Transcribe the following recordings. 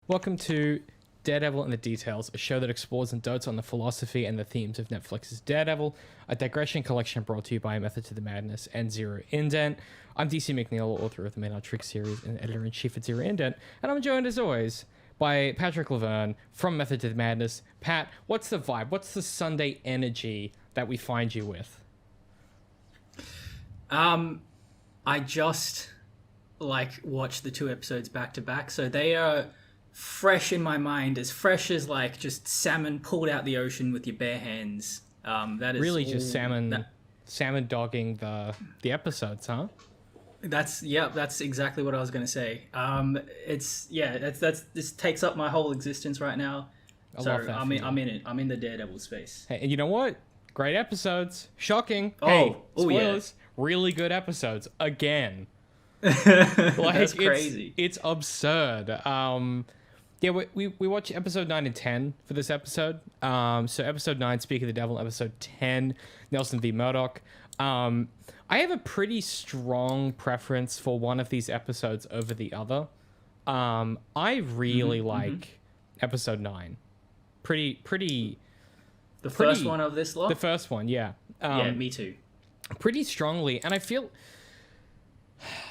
Welcome to Daredevil and the Details, a show that explores and dotes on the philosophy and the themes of Netflix's Daredevil, a digression collection brought to you by Method to the Madness and ZeroIndent. I'm DC McNeil, author of the Man Trick series and editor-in-chief at ZeroIndent, and I'm joined as always by Patrick Laverne from Method to the Madness. Pat, what's the vibe? What's the Sunday energy that we find you with? I just watched the two episodes back to back, so they are fresh in my mind, as fresh as just salmon pulled out the ocean with your bare hands. That is really just salmon dogging the episodes, huh? That's exactly what I was gonna say. This takes up my whole existence right now. I'm in it. I'm in the Daredevil space. Hey, and you know what? Great episodes. Shocking. Spoilers. Yeah. Really good episodes again. That's crazy. It's absurd. We watched episode 9 and 10 for this episode. So episode 9, Speak of the Devil, episode 10, Nelson v. Murdock. I have a pretty strong preference for one of these episodes over the other. I really like episode 9. Pretty. The first one of this lot? The first one, yeah. Yeah, me too. Pretty strongly, and I feel...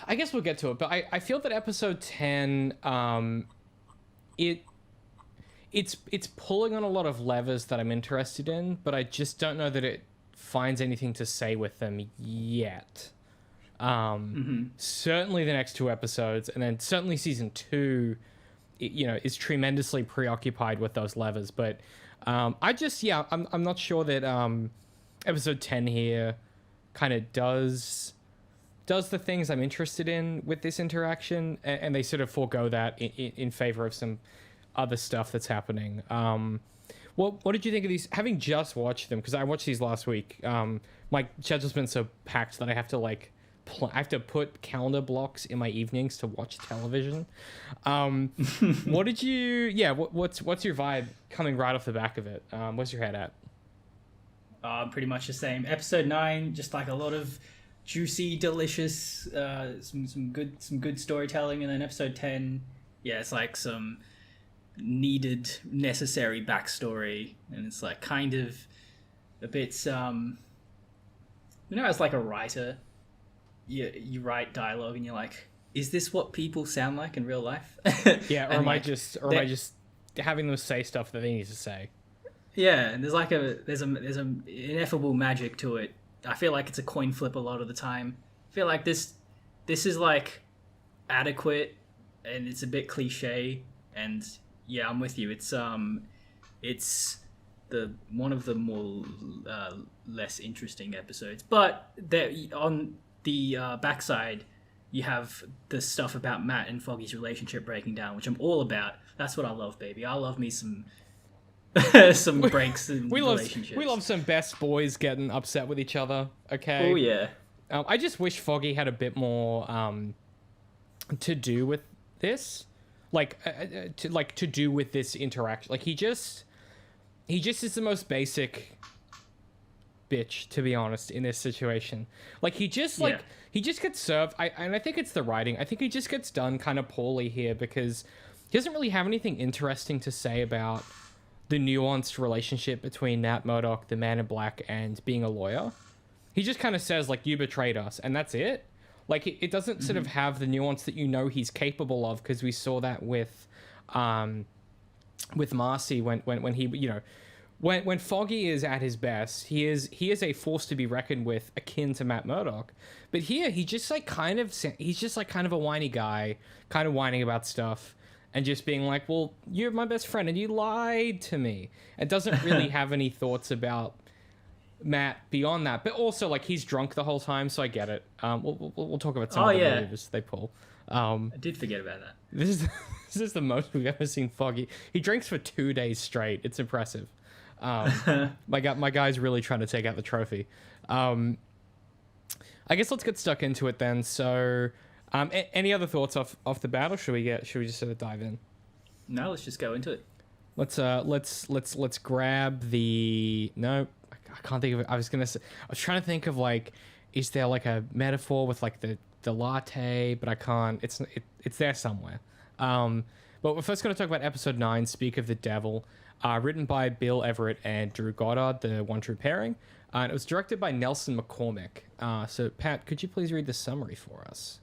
I guess we'll get to it, but I feel that episode 10, it's pulling on a lot of levers that I'm interested in, but I just don't know that it finds anything to say with them yet. Certainly the next two episodes, and then certainly season 2, is tremendously preoccupied with those levers, but I'm not sure that episode 10 here kind of does the things I'm interested in with this interaction, and they sort of forego that in favor of some other stuff that's happening. What did you think of these? Having just watched them, because I watched these last week, my schedule's been so packed that I have to I have to put calendar blocks in my evenings to watch television. What did you? Yeah, what's your vibe coming right off the back of it? Where's your head at? Pretty much the same. Episode 9, just a lot of juicy, delicious, some good storytelling, and then episode 10, it's some needed, necessary backstory, and it's kind of a bit as a writer, you write dialogue and you're like, is this what people sound like in real life? Yeah, or am I just having them say stuff that they need to say? Yeah, and there's an ineffable magic to it. I feel like it's a coin flip a lot of the time. I feel like this is adequate, and it's a bit cliche, and yeah, I'm with you. It's the one of the more less interesting episodes, but on the backside you have the stuff about Matt and Foggy's relationship breaking down, which I'm all about. That's what I love, baby. I love me some breaks in relationships. We love some best boys getting upset with each other. Okay. Oh yeah. I just wish Foggy had a bit more to do with this, to do with this interaction. He just is the most basic bitch, to be honest, in this situation. He just gets served. And I think it's the writing. I think he just gets done kind of poorly here, because he doesn't really have anything interesting to say about the nuanced relationship between Nat Murdock, the Man in Black, and being a lawyer. He just kind of says, you betrayed us, and that's it. It doesn't sort of have the nuance that he's capable of, because we saw that with Marcy when he, when Foggy is at his best, he is a force to be reckoned with, akin to Matt Murdock. But here, he's just kind of a whiny guy, kind of whining about stuff, and just being like, well, you're my best friend and you lied to me. It doesn't really have any thoughts about Matt beyond that. But also, he's drunk the whole time, so I get it. We'll talk about some of the maneuvers they pull. I did forget about that. This is the most we've ever seen Foggy. He drinks for 2 days straight. It's impressive. My guy's really trying to take out the trophy. I guess let's get stuck into it then. So... any other thoughts off the bat, or should we just sort of dive in? No, let's just go into it. Let's grab the... No, I can't think of it. I was trying to think of is there a metaphor with the latte, but I can't. It's there somewhere. But But we're first going to talk about episode 9, Speak of the Devil, written by Bill Everett and Drew Goddard, the one true pairing. And it was directed by Nelson McCormick. So, Pat, could you please read the summary for us?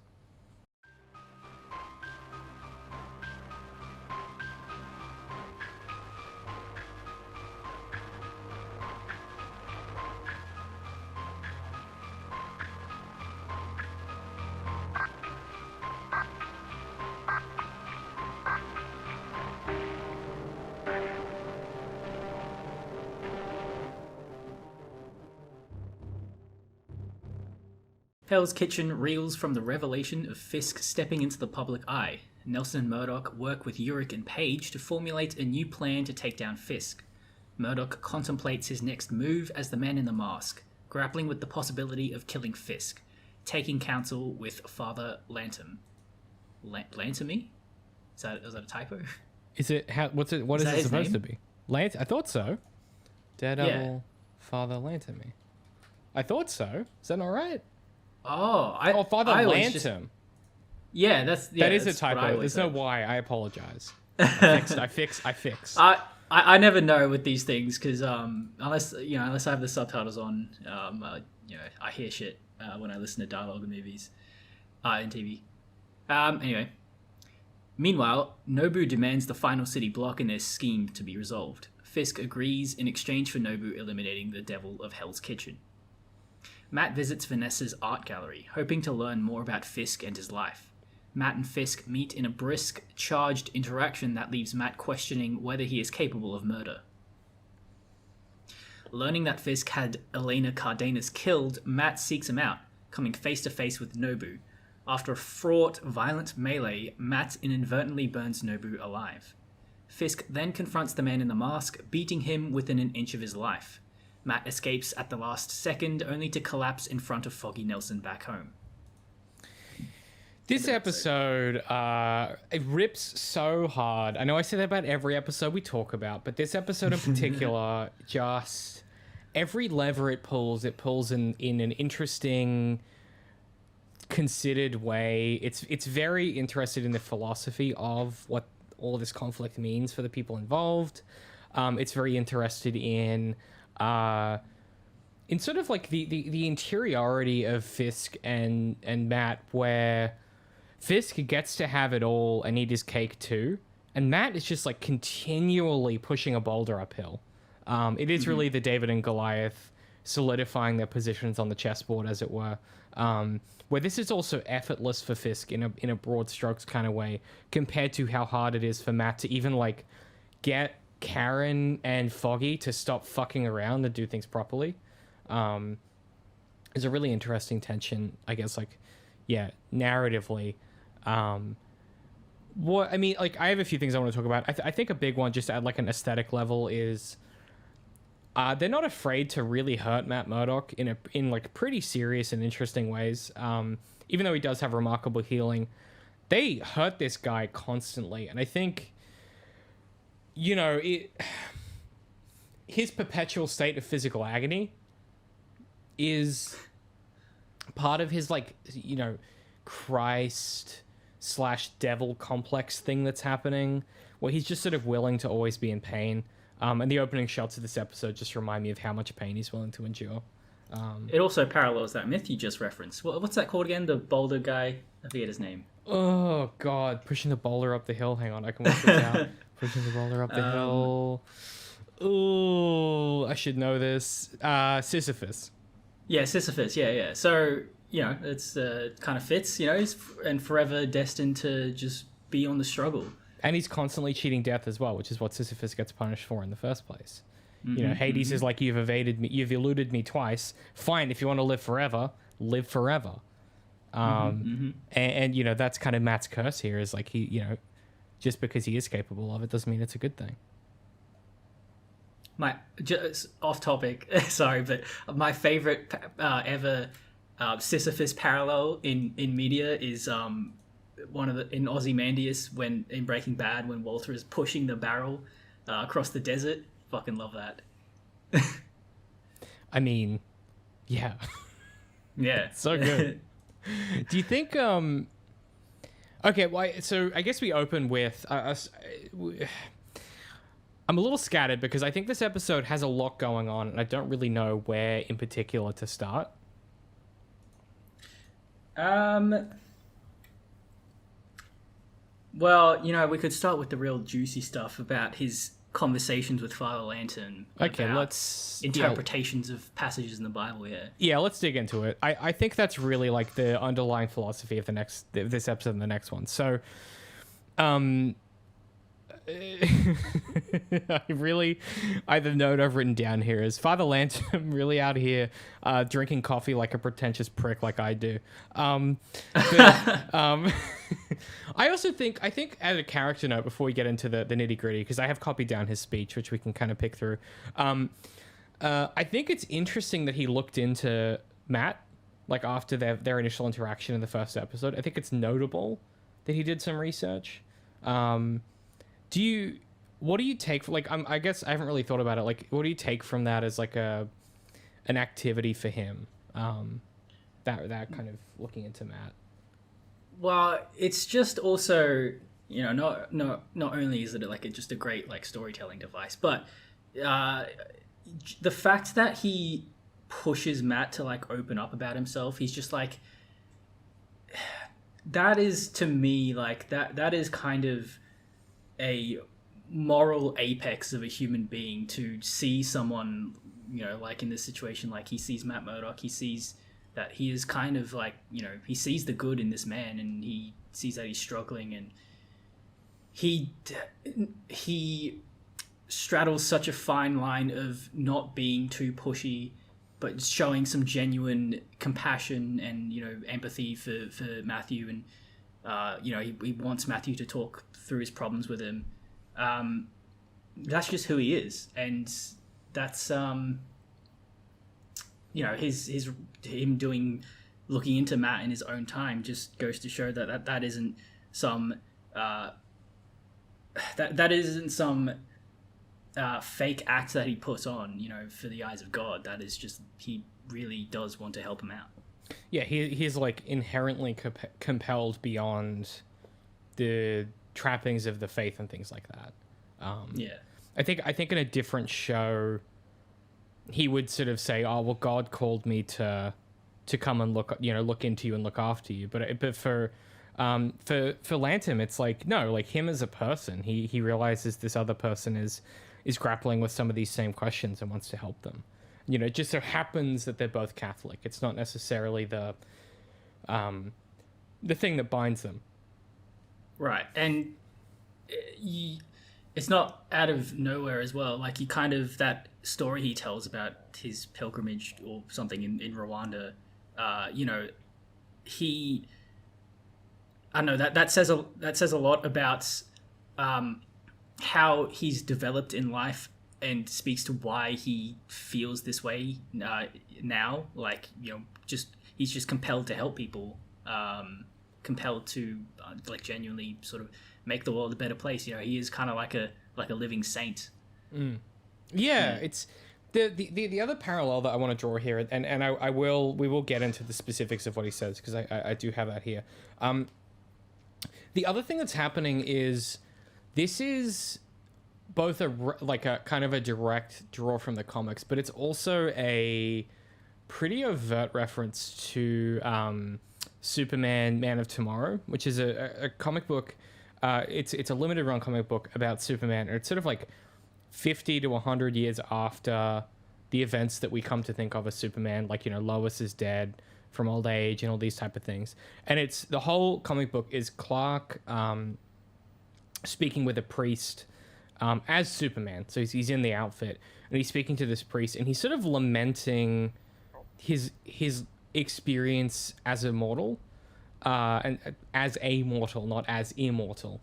Hell's Kitchen reels from the revelation of Fisk stepping into the public eye. Nelson and Murdock work with Urich and Page to formulate a new plan to take down Fisk. Murdock contemplates his next move as the Man in the Mask, grappling with the possibility of killing Fisk, taking counsel with Father Lantom. Lantomy? Is that a typo? Is it what is it supposed to be? I thought so. Daredevil, Father Lantomy. I thought so. Is that not right? Father Lantom. Yeah, that is a typo. There's no Y. I apologize. I fix. I never know with these things because unless I have the subtitles on, I hear shit when I listen to dialogue in movies, in TV. Anyway, meanwhile, Nobu demands the final city block in their scheme to be resolved. Fisk agrees in exchange for Nobu eliminating the Devil of Hell's Kitchen. Matt visits Vanessa's art gallery, hoping to learn more about Fisk and his life. Matt and Fisk meet in a brisk, charged interaction that leaves Matt questioning whether he is capable of murder. Learning that Fisk had Elena Cardenas killed, Matt seeks him out, coming face to face with Nobu. After a fraught, violent melee, Matt inadvertently burns Nobu alive. Fisk then confronts the Man in the Mask, beating him within an inch of his life. Matt escapes at the last second, only to collapse in front of Foggy Nelson back home. This episode, it rips so hard. I know I say that about every episode we talk about, but this episode in particular, just every lever it pulls in an interesting, considered way. It's very interested in the philosophy of what all this conflict means for the people involved. It's very interested in sort of like the interiority of Fisk and Matt, where Fisk gets to have it all and eat his cake too, and Matt is just like continually pushing a boulder uphill. It is really the David and Goliath solidifying their positions on the chessboard, as it were. Where this is also effortless for Fisk in a broad strokes kind of way, compared to how hard it is for Matt to even like get Karen and Foggy to stop fucking around and do things properly. Is a really interesting tension, I guess, narratively. I have a few things I want to talk about. I think a big one, just at like an aesthetic level, is they're not afraid to really hurt Matt Murdock in like pretty serious and interesting ways. Even though he does have remarkable healing, they hurt this guy constantly, and I think, his perpetual state of physical agony is part of his Christ/devil complex thing that's happening, where he's just sort of willing to always be in pain. And the opening shots of this episode just remind me of how much pain he's willing to endure. It also parallels that myth you just referenced. What's that called again? The boulder guy? I forget his name. Oh, God. Pushing the boulder up the hill. Hang on, I can work this out. Pushing the boulder up the hill. Ooh, I should know this. Sisyphus. Yeah, Sisyphus. Yeah. So, it's kind of fits, he's forever destined to just be on the struggle. And he's constantly cheating death as well, which is what Sisyphus gets punished for in the first place. Hades is like, you've eluded me twice. Fine, if you want to live forever, live forever. And that's kind of Matt's curse here, is like he, just because he is capable of it doesn't mean it's a good thing. Just off topic, sorry, but my favorite ever Sisyphus parallel in media is in Ozymandias, when in Breaking Bad, when Walter is pushing the barrel across the desert. Fucking love that. I mean, yeah. Yeah. So good. Do you think Okay, well, so I guess we open with I'm a little scattered because I think this episode has a lot going on, and I don't really know where in particular to start. Well, we could start with the real juicy stuff about his conversations with Father Lantern. Okay, about let's interpretations of passages in the Bible. Yeah, let's dig into it. I think that's really like the underlying philosophy of this episode and the next one. So, the note I've written down here is Father Lantern really out here drinking coffee like a pretentious prick like I do. I think as a character note, before we get into the nitty gritty, because I have copied down his speech, which we can kind of pick through. I think it's interesting that he looked into Matt, like after their initial interaction in the first episode. I think it's notable that he did some research. What do you take for, like, I guess I haven't really thought about it. Like, what do you take from that as like an activity for him? That kind of looking into Matt. Well, it's just also, not only is it like just a great like storytelling device, but the fact that he pushes Matt to like open up about himself, he's just like, that is to me like that is kind of a moral apex of a human being, to see someone, like in this situation, like he sees Matt Murdock, he sees that he is kind of like, he sees the good in this man, and he sees that he's struggling, and he straddles such a fine line of not being too pushy, but showing some genuine compassion and, empathy for Matthew, and he wants Matthew to talk through his problems with him. That's just who he is, and that's him looking into Matt in his own time just goes to show that isn't some that isn't some fake act that he puts on, for the eyes of God. That is just, he really does want to help him out. Yeah, he's like inherently compelled beyond the trappings of the faith and things like that. I think in a different show, he would sort of say, "Oh, well, God called me to come and look into you and look after you." But for Lantern, it's like, no, like him as a person, he realizes this other person is grappling with some of these same questions and wants to help them. It just so happens that they're both Catholic. It's not necessarily the thing that binds them. Right, and it's not out of nowhere as well. Like, he kind of, that story he tells about his pilgrimage or something in Rwanda, I don't know, that says a lot about how he's developed in life, and speaks to why he feels this way now. Like, he's just compelled to help people, compelled to like genuinely sort of make the world a better place. He is kind of like a living saint. Yeah, it's the other parallel that I want to draw here, and we will get into the specifics of what he says, because I do have that here. The other thing that's happening is, this is both a kind of a direct draw from the comics, but it's also a pretty overt reference to Superman, Man of Tomorrow, which is a comic book. It's a limited run comic book about Superman, and it's sort of like 50 to 100 years after the events that we come to think of as Superman. Like, Lois is dead from old age and all these type of things. And it's, the whole comic book is Clark speaking with a priest as Superman. So he's in the outfit, and he's speaking to this priest, and he's sort of lamenting his experience as a mortal, and as a mortal, not as immortal.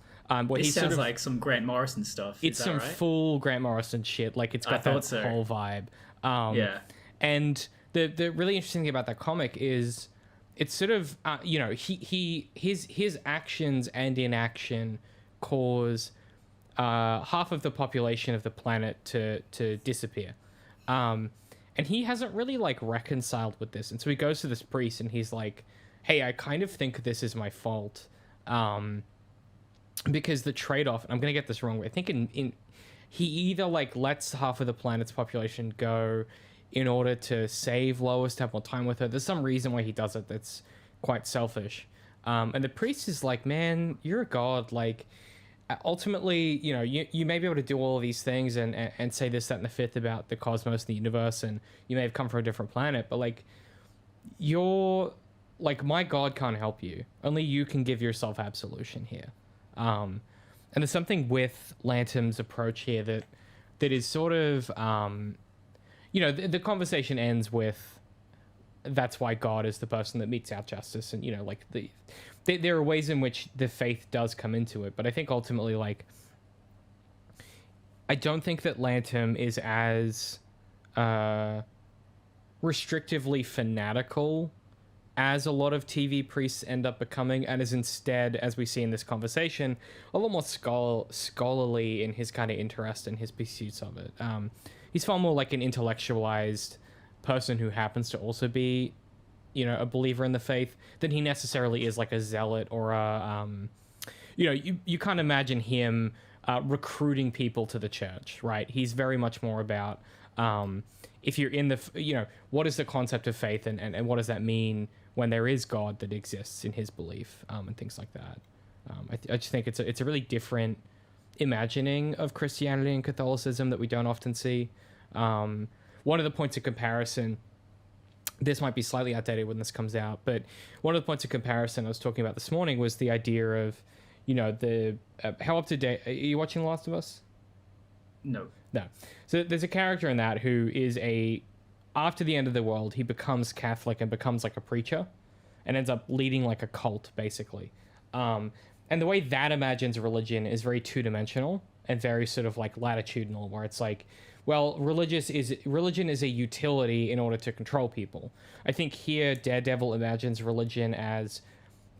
This sounds like some Grant Morrison stuff. It's some full Grant Morrison shit. Like, it's got that whole vibe. And the really interesting thing about that comic is, it's sort of his actions and inaction cause half of the population of the planet to disappear, and he hasn't really like reconciled with this. And so he goes to this priest, and he's like, "Hey, I kind of think this is my fault. Because the trade-off, and I'm gonna get this wrong, I think in he either like lets half of the planet's population go in order to save Lois, to have more time with her. There's some reason why he does it that's quite selfish. And the priest is like, man, you're a god. Like, ultimately, you know, you may be able to do all of these things and say this, that, and the fifth about the cosmos and the universe, and you may have come from a different planet, but like, you're like, my god can't help you. Only you can give yourself absolution here. And there's something with Lantum's approach here that is sort of, you know, the conversation ends with, that's why God is the person that metes out justice. And, you know, like there are ways in which the faith does come into it. But I think ultimately, like, I don't think that Lantum is as restrictively fanatical as a lot of TV priests end up becoming, and is instead, as we see in this conversation, a lot more scholarly in his kind of interest and his pursuits of it. He's far more like an intellectualized person who happens to also be, you know, a believer in the faith than he necessarily is like a zealot or a, you know, you can't imagine him recruiting people to the church, right? He's very much more about, if you're in the, you know, what is the concept of faith and what does that mean when there is God that exists in his belief, and things like that. I just think it's a really different imagining of Christianity and Catholicism that we don't often see. One of the points of comparison, this might be slightly outdated when this comes out, but one of the points of comparison I was talking about this morning was the idea of, you know, the how up to date. Are you watching The Last of Us? No. So there's a character in that who is after the end of the world, he becomes Catholic and becomes like a preacher and ends up leading like a cult, basically. And the way that imagines religion is very two-dimensional and very sort of like latitudinal, where it's like, well, religion is a utility in order to control people. I think here Daredevil imagines religion as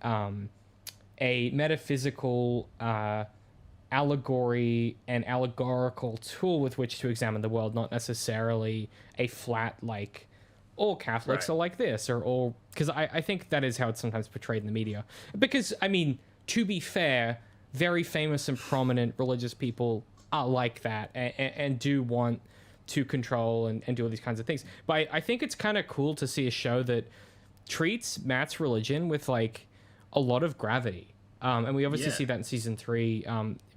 a metaphysical allegory and allegorical tool with which to examine the world, not necessarily a flat, like, all Catholics are like this, or all, because I think that is how it's sometimes portrayed in the media. Because, I mean, to be fair, very famous and prominent religious people are like that and do want to control and do all these kinds of things. But I think it's kind of cool to see a show that treats Matt's religion with, like, a lot of gravity. And we obviously see that in season 3,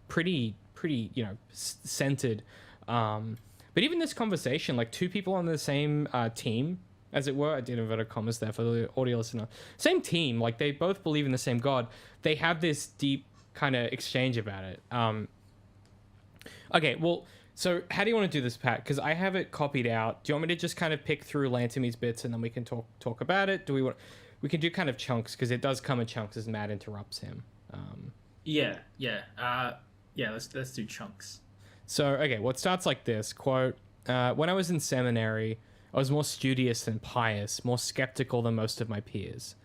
pretty, you know, centered. But even this conversation, like, two people on the same team, as it were, I did inverted commas there for the audio listener, same team, like, they both believe in the same God. They have this deep kind of exchange about it. Okay, well, so how do you want to do this, Pat? Because I have it copied out. Do you want me to just kind of pick through Lantum's bits and then we can talk about it? We can do kind of chunks, because it does come in chunks as Matt interrupts him. Let's do chunks. So, okay, well, it starts like this, quote, when I was in seminary, I was more studious than pious, more skeptical than most of my peers.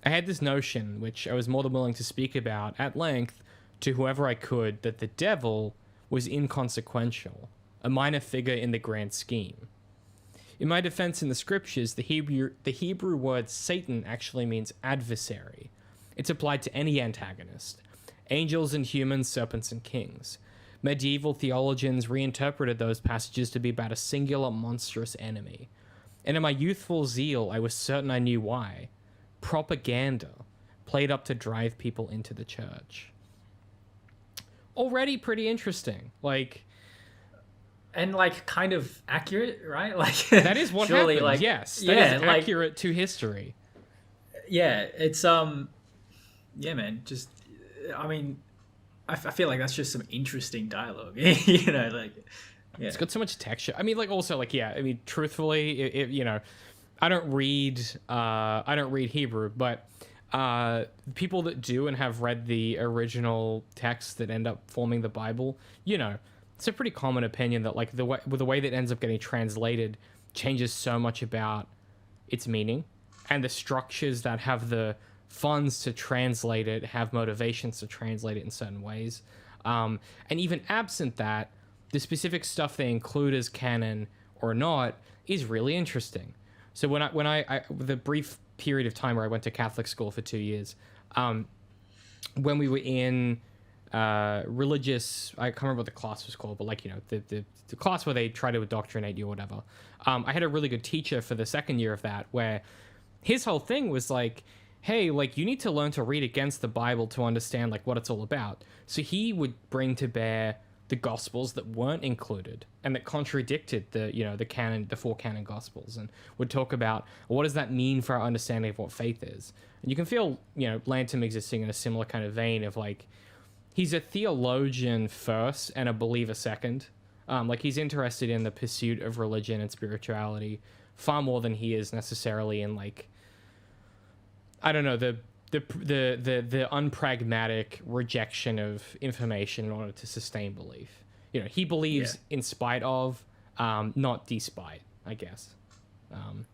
I had this notion, which I was more than willing to speak about at length to whoever I could, that the devil was inconsequential, a minor figure in the grand scheme. In my defense in the scriptures, the Hebrew word Satan actually means adversary. It's applied to any antagonist. Angels and humans, serpents and kings. Medieval theologians reinterpreted those passages to be about a singular monstrous enemy. And in my youthful zeal, I was certain I knew why. Propaganda, played up to drive people into the church. Already pretty interesting. Like, and like kind of accurate, right? Like that is what surely, happened. like, yes, that is accurate to history. Yeah, it's yeah, man. Just, I mean, I feel like that's just some interesting dialogue. You know, like, yeah. It's got so much texture. I mean, like, also, like, yeah. I mean, truthfully, you know, I don't read Hebrew, but people that do and have read the original texts that end up forming the Bible, you know, it's a pretty common opinion that, like, the way that ends up getting translated changes so much about its meaning, and the structures that have the funds to translate it have motivations to translate it in certain ways. And even absent that, the specific stuff they include as canon or not is really interesting. So when I the brief period of time where I went to Catholic school for 2 years, when we were in religious, I can't remember what the class was called, but like, you know, the class where they try to indoctrinate you or whatever. I had a really good teacher for the second year of that, where his whole thing was like, hey, like, you need to learn to read against the Bible to understand like what it's all about. So he would bring to bear the gospels that weren't included and that contradicted the, you know, the canon, the 4 canon gospels, and would talk about, well, what does that mean for our understanding of what faith is. And you can feel, you know, Lantham existing in a similar kind of vein of like, he's a theologian first and a believer second. Like, he's interested in the pursuit of religion and spirituality far more than he is necessarily in like, I don't know, the unpragmatic rejection of information in order to sustain belief. You know, he believes in spite of, not despite, I guess.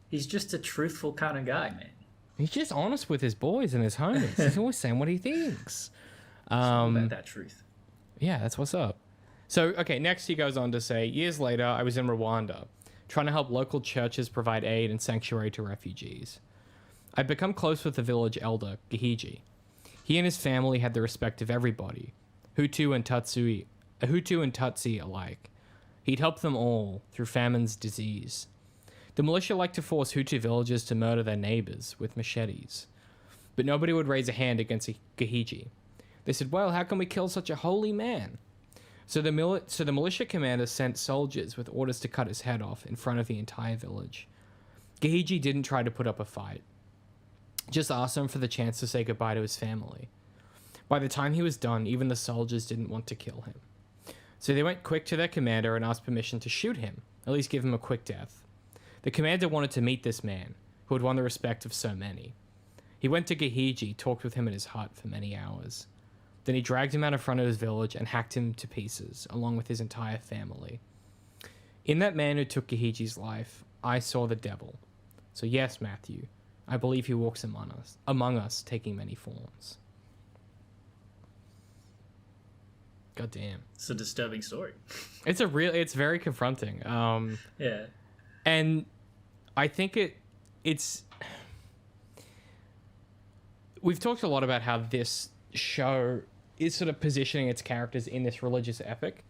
He's just a truthful kind of guy, man. He's just honest with his boys and his homies. He's always saying what he thinks. About that truth. Yeah, that's what's up. So, okay, next he goes on to say, years later, I was in Rwanda, trying to help local churches provide aid and sanctuary to refugees. I'd become close with the village elder, Gahiji. He and his family had the respect of everybody, Hutu and Tutsi alike. He'd helped them all through famine's disease. The militia liked to force Hutu villagers to murder their neighbors with machetes. But nobody would raise a hand against Gahiji. They said, well, how can we kill such a holy man? So the militia commander sent soldiers with orders to cut his head off in front of the entire village. Gahiji didn't try to put up a fight, just asked him for the chance to say goodbye to his family. By the time he was done, even the soldiers didn't want to kill him. So they went quick to their commander and asked permission to shoot him, at least give him a quick death. The commander wanted to meet this man, who had won the respect of so many. He went to Gahiji, talked with him in his hut for many hours. Then he dragged him out in front of his village and hacked him to pieces, along with his entire family. In that man who took Gahiji's life, I saw the devil. So yes, Matthew, I believe he walks among us, taking many forms. God damn. It's a disturbing story. It's very confronting. Yeah. And I think it's we've talked a lot about how this show is sort of positioning its characters in this religious epic.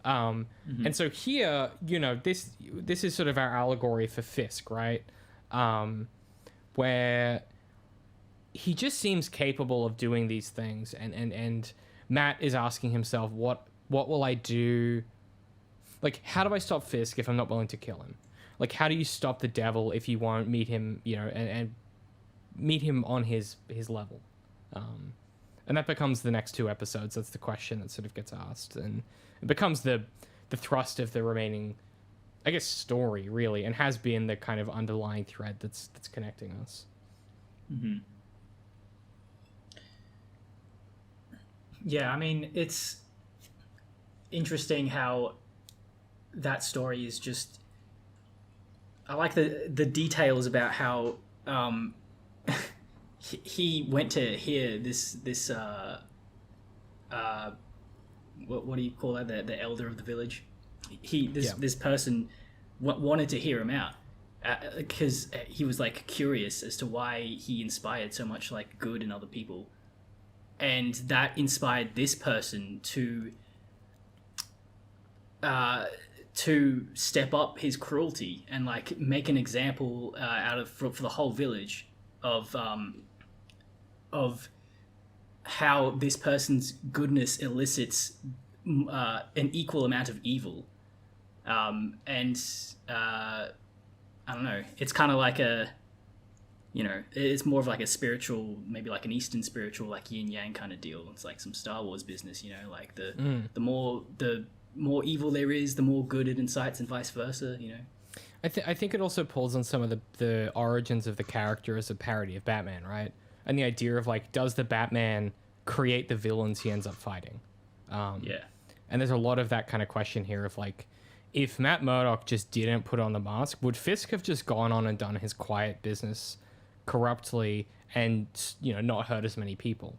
And so here, you know, this is sort of our allegory for Fisk, right? Where he just seems capable of doing these things, and Matt is asking himself, what will I do? Like, how do I stop Fisk if I'm not willing to kill him? Like, how do you stop the devil if you won't meet him, you know, and meet him on his level? And that becomes the next 2 episodes. That's the question that sort of gets asked, and it becomes the thrust of the remaining, I guess, story, really, and has been the kind of underlying thread that's connecting us. Mm-hmm. Yeah, I mean, it's interesting how that story is just... I like the details about how he went to hear this what do you call that, the elder of the village. This person wanted to hear him out because he was like curious as to why he inspired so much like good in other people, and that inspired this person to step up his cruelty and like make an example for the whole village of how this person's goodness elicits an equal amount of evil. I don't know, it's kind of like it's more of like a spiritual, maybe like an Eastern spiritual, like yin yang kind of deal. It's like some Star Wars business, you know, like the more evil there is, the more good it incites, and vice versa, you know. I think it also pulls on some of the origins of the character as a parody of Batman, right? And the idea of like, does the Batman create the villains he ends up fighting? Yeah. And there's a lot of that kind of question here of like, if Matt Murdock just didn't put on the mask, would Fisk have just gone on and done his quiet business corruptly and, you know, not hurt as many people?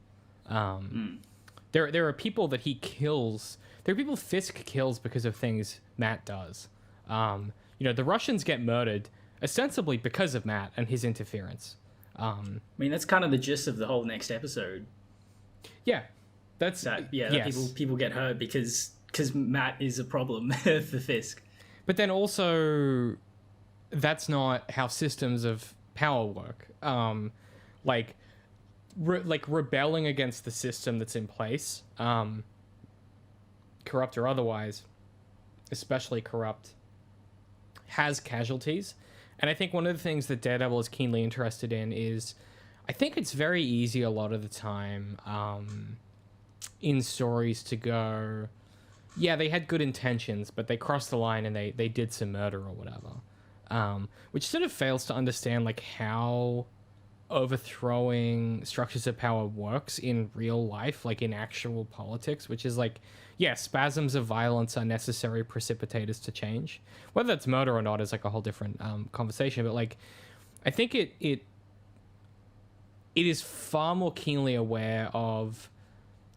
There are people that he kills. There are people Fisk kills because of things Matt does. You know, the Russians get murdered ostensibly because of Matt and his interference. I mean, that's kind of the gist of the whole next episode. Yeah, that's that yes. people get hurt because Matt is a problem for Fisk. But then also, that's not how systems of power work. Like, like rebelling against the system that's in place, corrupt or otherwise, especially corrupt, has casualties. And I think one of the things that Daredevil is keenly interested in is, I think it's very easy a lot of the time in stories to go, yeah, they had good intentions, but they crossed the line and they did some murder or whatever. Which sort of fails to understand like how overthrowing structures of power works in real life, like in actual politics, which is like, yeah, spasms of violence are necessary precipitators to change. Whether that's murder or not is like a whole different conversation, but like, I think it is far more keenly aware of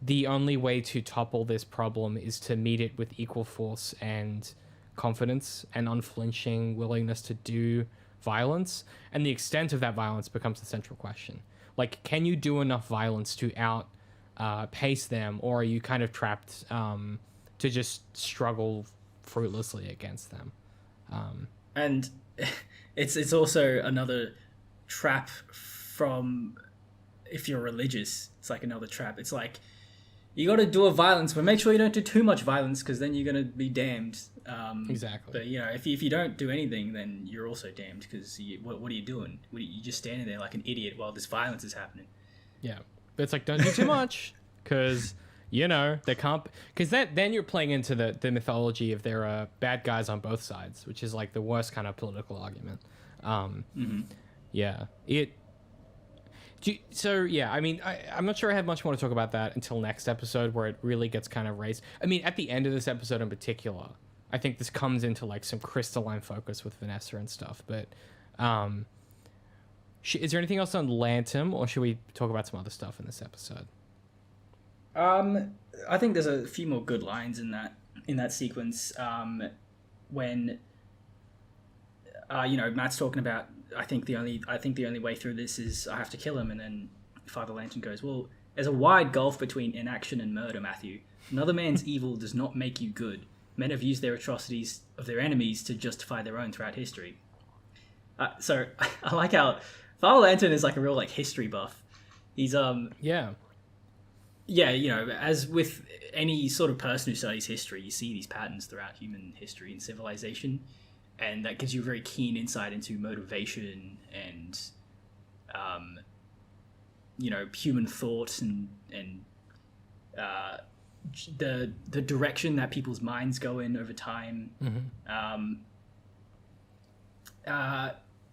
the only way to topple this problem is to meet it with equal force and confidence and unflinching willingness to do violence, and the extent of that violence becomes the central question. Like, can you do enough violence to pace them, or are you kind of trapped to just struggle fruitlessly against them? And it's also another trap from, if you're religious, it's like another trap. It's like, you got to do a violence, but make sure you don't do too much violence, because then you're going to be damned. Exactly. But, you know, if you don't do anything, then you're also damned, because what are you doing? You just standing there like an idiot while this violence is happening. Yeah. But it's like, don't do too much, because, you know, they can't... Because then you're playing into the mythology of there are bad guys on both sides, which is like the worst kind of political argument. Yeah. So, yeah, I mean, I'm not sure I have much more to talk about that until next episode, where it really gets kind of raised. I mean, at the end of this episode in particular, I think this comes into, like, some crystalline focus with Vanessa and stuff. But is there anything else on Lantern, or should we talk about some other stuff in this episode? I think there's a few more good lines in that sequence when, you know, Matt's talking about, I think the only way through this is I have to kill him, and then Father Lantern goes, well, there's a wide gulf between inaction and murder, Matthew. Another man's evil does not make you good. Men have used their atrocities of their enemies to justify their own throughout history. So I like how Father Lantern is like a real like history buff. He's yeah, you know, as with any sort of person who studies history, you see these patterns throughout human history and civilization. And that gives you a very keen insight into motivation and, you know, human thought and the direction that people's minds go in over time.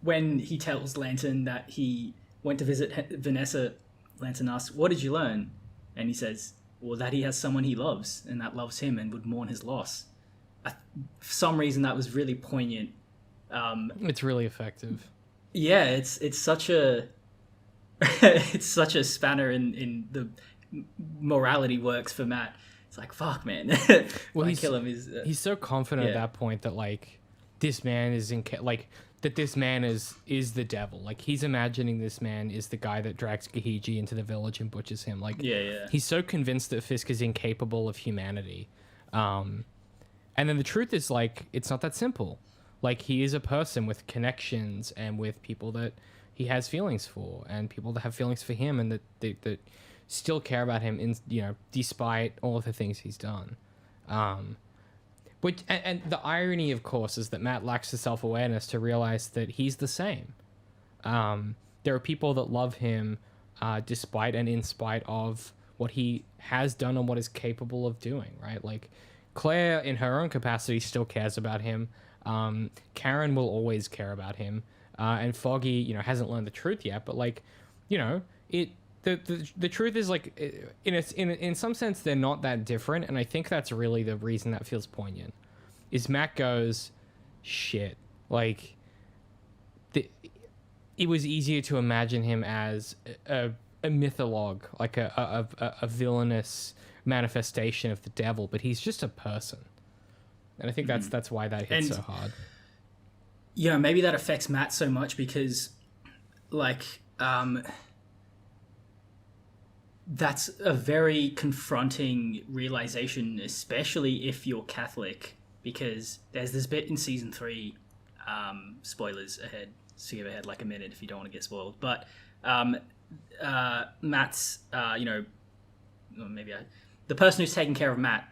When he tells Lantern that he went to visit Vanessa, Lantern asks, "What did you learn?" And he says, well, that he has someone he loves and that loves him and would mourn his loss. For some reason that was really poignant. It's really effective. Yeah, it's such a it's such a spanner in the morality works for Matt. It's like, fuck, man. Well, kill him is he's so confident at that point that like this man is that this man is the devil. Like, he's imagining this man is the guy that drags Gahiji into the village and butchers him. Like, he's so convinced that Fisk is incapable of humanity. And then the truth is, like, it's not that simple. Like, he is a person with connections and with people that he has feelings for, and people that have feelings for him, and that still care about him, in, you know, despite all of the things he's done. Which and the irony, of course, is that Matt lacks the self-awareness to realize that he's the same. There are people that love him despite and in spite of what he has done and what is capable of doing, right? Like, Claire, in her own capacity, still cares about him. Karen will always care about him. And Foggy, you know, hasn't learned the truth yet, but, like, you know, the truth is, like, in some sense, they're not that different, and I think that's really the reason that feels poignant. Is Matt goes, shit, like, it was easier to imagine him as a mythologue, like a villainous manifestation of the devil, but he's just a person, and I think that's why that hits so hard. You know, maybe that affects Matt so much because, like, that's a very confronting realization, especially if you're Catholic, because there's this bit in season 3, spoilers ahead, skip ahead like a minute if you don't want to get spoiled, but Matt's, the person who's taking care of Matt,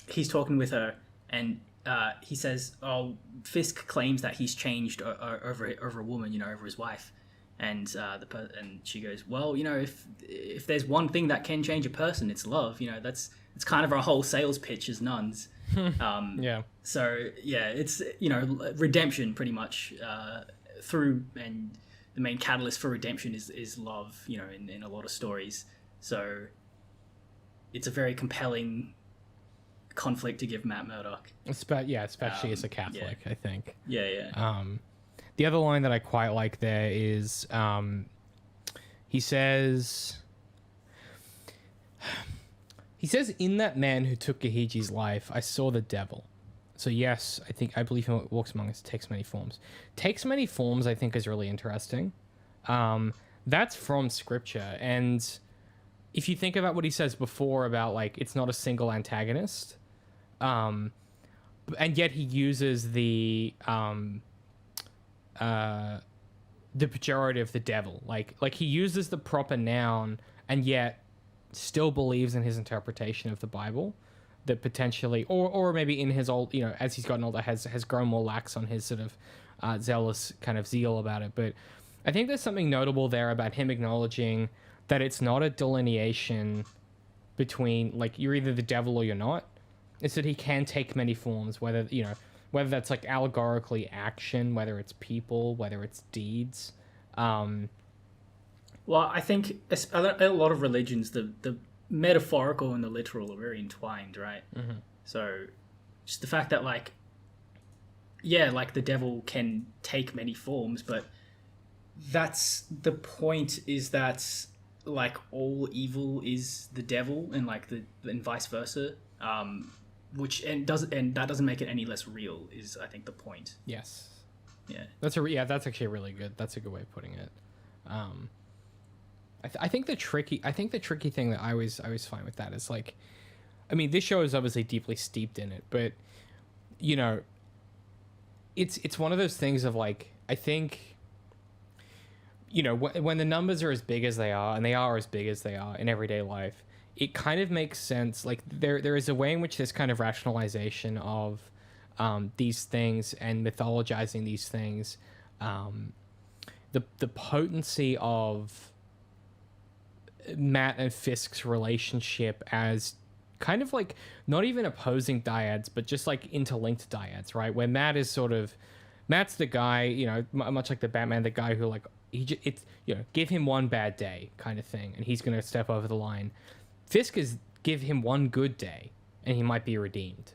he's talking with her, and he says, Fisk claims that he's changed over a woman, over his wife. And and she goes, well, if there's one thing that can change a person, it's love. It's kind of our whole sales pitch as nuns. Yeah. So yeah, it's redemption pretty much through, and the main catalyst for redemption is love. In a lot of stories. So it's a very compelling conflict to give Matt Murdock. Especially as a Catholic, yeah. I think. Yeah. The other line that I quite like there is, he says, in that man who took Gahiji's life, I saw the devil. So yes, I believe he walks among us, takes many forms. Takes many forms, I think, is really interesting. That's from scripture. And if you think about what he says before about, like, it's not a single antagonist, and yet he uses the pejorative of the devil, like he uses the proper noun and yet still believes in his interpretation of the Bible, that potentially or maybe in his old, as he's gotten older, has grown more lax on his sort of zealous kind of zeal about it. But I think there's something notable there about him acknowledging that it's not a delineation between, like, you're either the devil or you're not. It's that he can take many forms, whether that's like allegorically action, whether it's people, whether it's deeds. Well, I think a lot of religions, the metaphorical and the literal are very entwined, right? Mm-hmm. So just the fact that, like, the devil can take many forms, but that's the point, is that, like, all evil is the devil, and and vice versa. And that doesn't make it any less real, is I think the point. Yes. Yeah. That's actually really good. That's a good way of putting it. I think the tricky thing that I always find with that is, like, I mean, this show is obviously deeply steeped in it, but it's one of those things of, like, I think, when the numbers are as big as they are, and they are as big as they are in everyday life, it kind of makes sense. Like, there is a way in which this kind of rationalization of these things and mythologizing these things, the potency of Matt and Fisk's relationship as kind of, like, not even opposing dyads, but just, like, interlinked dyads, right? Where Matt's the guy, much like the Batman, the guy who, like, give him one bad day kind of thing, and he's gonna step over the line. Fisk is give him one good day, and he might be redeemed,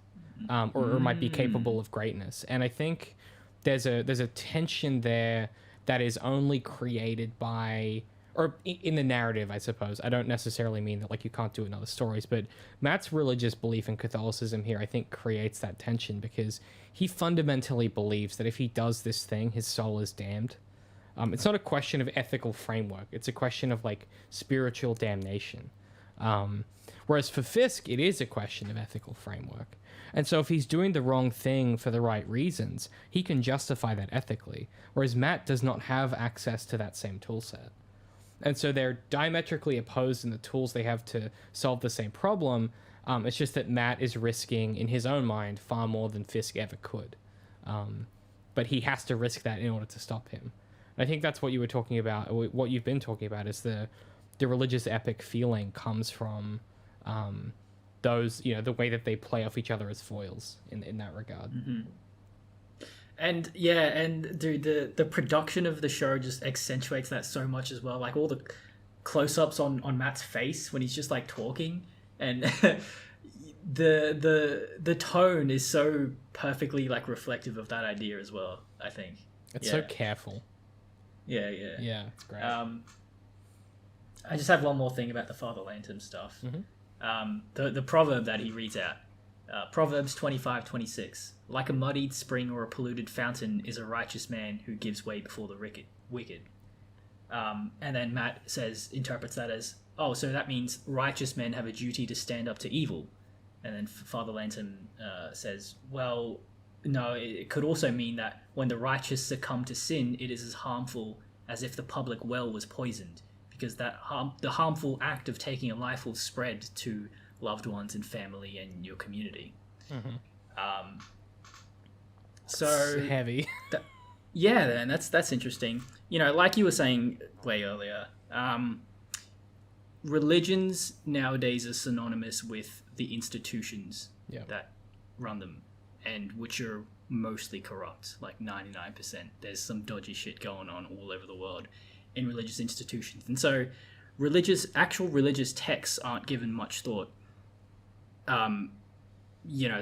or might be capable of greatness. And I think there's a tension there that is only created by, or in the narrative, I suppose. I don't necessarily mean that, like, you can't do it in other stories, but Matt's religious belief in Catholicism here, I think, creates that tension, because he fundamentally believes that if he does this thing, his soul is damned. It's not a question of ethical framework. It's a question of, like, spiritual damnation. Whereas for Fisk, it is a question of ethical framework. And so if he's doing the wrong thing for the right reasons, he can justify that ethically. Whereas Matt does not have access to that same tool set. And so they're diametrically opposed in the tools they have to solve the same problem. It's just that Matt is risking, in his own mind, far more than Fisk ever could. But he has to risk that in order to stop him. And I think that's what you were talking about, or what you've been talking about, is the religious epic feeling comes from those, the way that they play off each other as foils in that regard. Mm-hmm. And yeah, and dude, the production of the show just accentuates that so much as well. Like, all the close-ups on Matt's face when he's just, like, talking, and the tone is so perfectly, like, reflective of that idea as well, I think. It's so careful. Yeah, it's great. I just have one more thing about the Father Lantern stuff. Mm-hmm. The proverb that he reads out. Proverbs 25:26. Like a muddied spring or a polluted fountain is a righteous man who gives way before the wicked. And then Matt interprets that as, oh, so that means righteous men have a duty to stand up to evil. And then Father Lantom says, well, no, it could also mean that when the righteous succumb to sin, it is as harmful as if the public well was poisoned, because the harmful act of taking a life will spread to loved ones and family and your community. Mm-hmm. So it's heavy. Yeah, then that's interesting. You know, like you were saying way earlier, religions nowadays are synonymous with the institutions that run them, and which are mostly corrupt, like 99%. There's some dodgy shit going on all over the world in religious institutions. And so actual religious texts aren't given much thought. You know,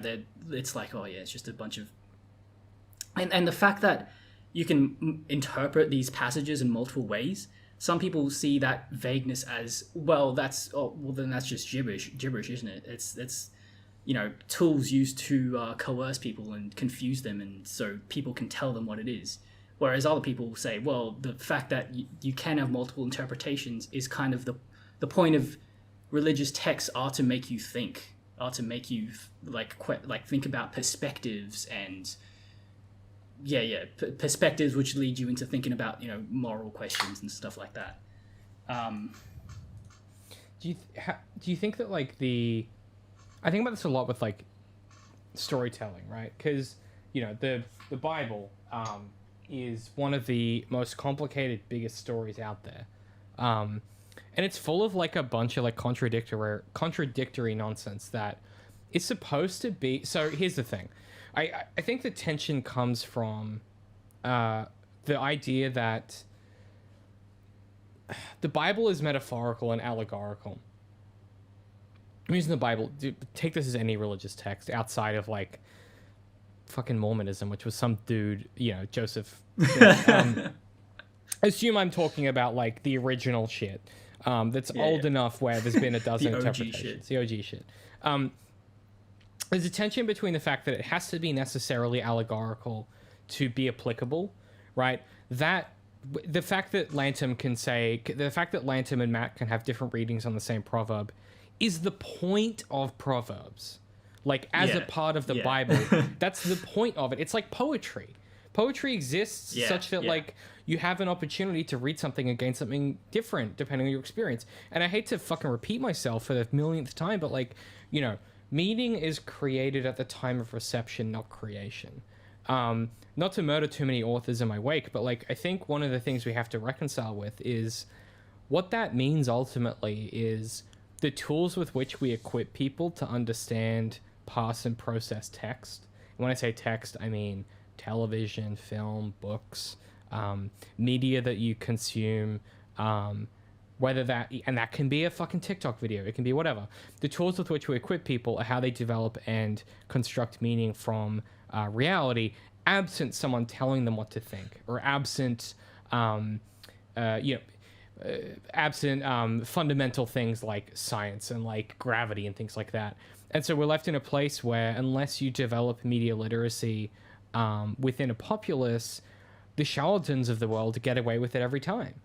it's like, oh yeah, it's just a bunch of... And the fact that you can interpret these passages in multiple ways, some people see that vagueness as, well, then that's just gibberish, isn't it? It's you know, tools used to coerce people and confuse them, and so people can tell them what it is. Whereas other people say, well, the fact that you can have multiple interpretations is kind of the point of religious texts, are to make you think, are to make you like think about perspectives and perspectives, which lead you into thinking about, you know, moral questions and stuff like that. Do you think that like I think about this a lot with like storytelling, right? Because, you know, the Bible is one of the most complicated, biggest stories out there, and it's full of like a bunch of like contradictory nonsense that is supposed to be. So here's the thing, I think the tension comes from the idea that the Bible is metaphorical and allegorical. I'm using the Bible. Take this as any religious text outside of like fucking Mormonism, which was some dude, you know, Joseph. Assume I'm talking about like the original shit that's old enough where there's been a dozen interpretations. The OG shit. There's a tension between the fact that it has to be necessarily allegorical to be applicable, right? The fact that Lantom and Matt can have different readings on the same proverb is the point of proverbs. Like, as a part of the Bible, that's the point of it. It's like poetry. Poetry exists such that, like, you have an opportunity to read something and gain something different depending on your experience. And I hate to fucking repeat myself for the millionth time, but, like, you know, meaning is created at the time of reception, not creation. Not to murder too many authors in my wake, but, like, I think one of the things we have to reconcile with is what that means ultimately is the tools with which we equip people to understand, parse, and process text. And when I say text, I mean television, film, books, media that you consume, whether that can be a fucking TikTok video, it can be whatever. The tools with which we equip people are how they develop and construct meaning from reality, absent someone telling them what to think, or absent fundamental things like science and like gravity and things like that. And so we're left in a place where, unless you develop media literacy within a populace, the charlatans of the world get away with it every time.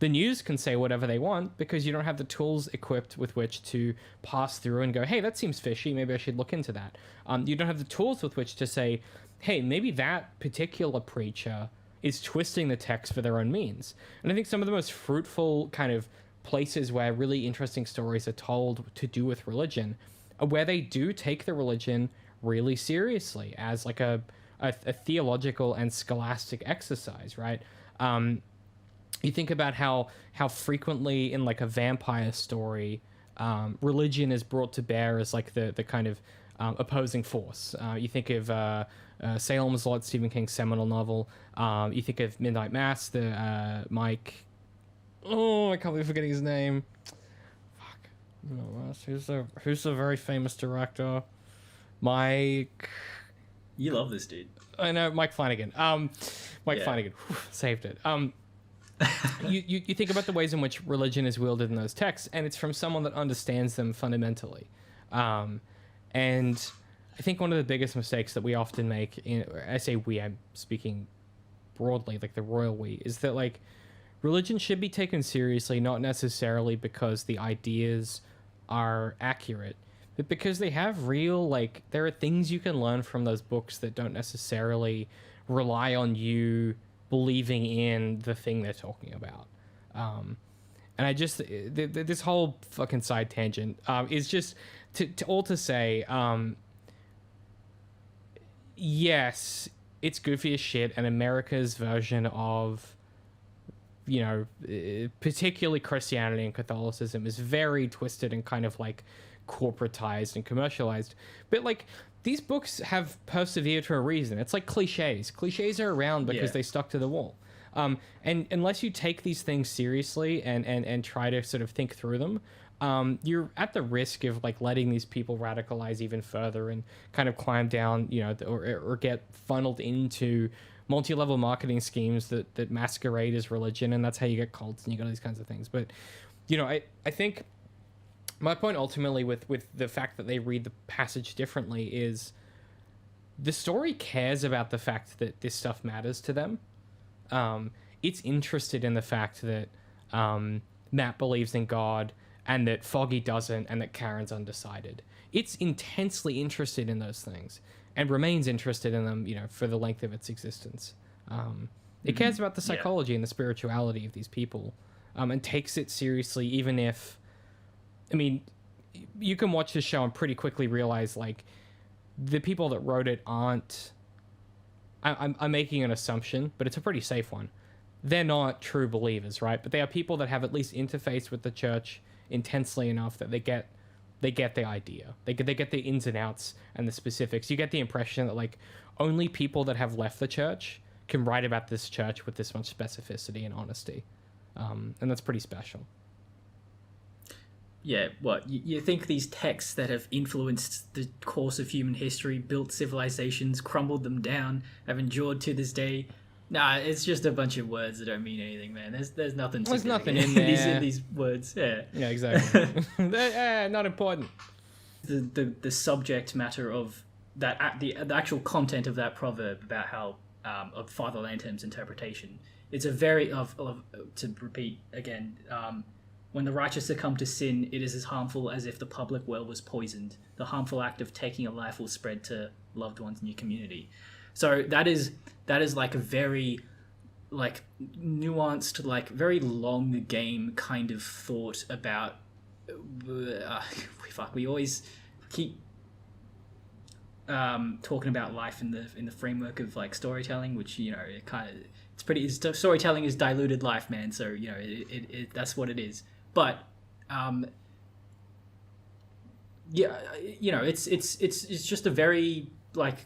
The news can say whatever they want because you don't have the tools equipped with which to pass through and go, hey, that seems fishy, maybe I should look into that. You don't have the tools with which to say, hey, maybe that particular preacher is twisting the text for their own means. And I think some of the most fruitful kind of places where really interesting stories are told to do with religion are where they do take the religion really seriously as like a theological and scholastic exercise, right? You think about how frequently in like a vampire story, religion is brought to bear as like the kind of opposing force. You think of Salem's Lot, Stephen King's seminal novel. You think of Midnight Mass, the Mike... Oh, I can't believe I'm forgetting his name. Fuck. Who's the very famous director? Mike... You love this dude. I know, Mike Flanagan. Flanagan. Whew, saved it. You think about the ways in which religion is wielded in those texts, and it's from someone that understands them fundamentally. And I think one of the biggest mistakes that we often make, I say we, I'm speaking broadly, like the royal we, is that like religion should be taken seriously, not necessarily because the ideas are accurate, but because they have real, like, there are things you can learn from those books that don't necessarily rely on you believing in the thing they're talking about. And I just, this whole fucking side tangent is just to say, yes, it's goofy as shit, and America's version of, you know, particularly Christianity and Catholicism is very twisted and kind of like corporatized and commercialized. But like, these books have persevered for a reason. It's like cliches. Cliches are around because they stuck to the wall. And unless you take these things seriously and try to sort of think through them, you're at the risk of like letting these people radicalize even further and kind of climb down, you know, or get funneled into multi-level marketing schemes that masquerade as religion, and that's how you get cults and you get all these kinds of things. But, you know, I think my point ultimately with the fact that they read the passage differently is the story cares about the fact that this stuff matters to them. It's interested in the fact that Matt believes in God and that Foggy doesn't, and that Karen's undecided. It's intensely interested in those things and remains interested in them, you know, for the length of its existence. It cares about the psychology and the spirituality of these people, and takes it seriously, even if, I mean, you can watch this show and pretty quickly realize, like, the people that wrote it aren't, I'm making an assumption, but it's a pretty safe one. They're not true believers, right? But they are people that have at least interfaced with the church intensely enough that they get the idea. They get the ins and outs and the specifics. You get the impression that, like, only people that have left the church can write about this church with this much specificity and honesty. And that's pretty special. Yeah, what? You think these texts that have influenced the course of human history, built civilizations, crumbled them down, have endured to this day? Nah, it's just a bunch of words that don't mean anything, man. There's nothing. There's nothing in there. in these words. Yeah. Yeah, exactly. Not important. The subject matter of that, the actual content of that proverb about how of Father Lanterm's interpretation. It's a very to repeat again. When the righteous succumb to sin, it is as harmful as if the public well was poisoned. The harmful act of taking a life will spread to loved ones in your community. So that is like a very, like, nuanced, like, very long game kind of thought about. We always keep talking about life in the framework of, like, storytelling, which, you know, storytelling is diluted life, man. So, you know, it that's what it is. But yeah, you know, it's just a very, like,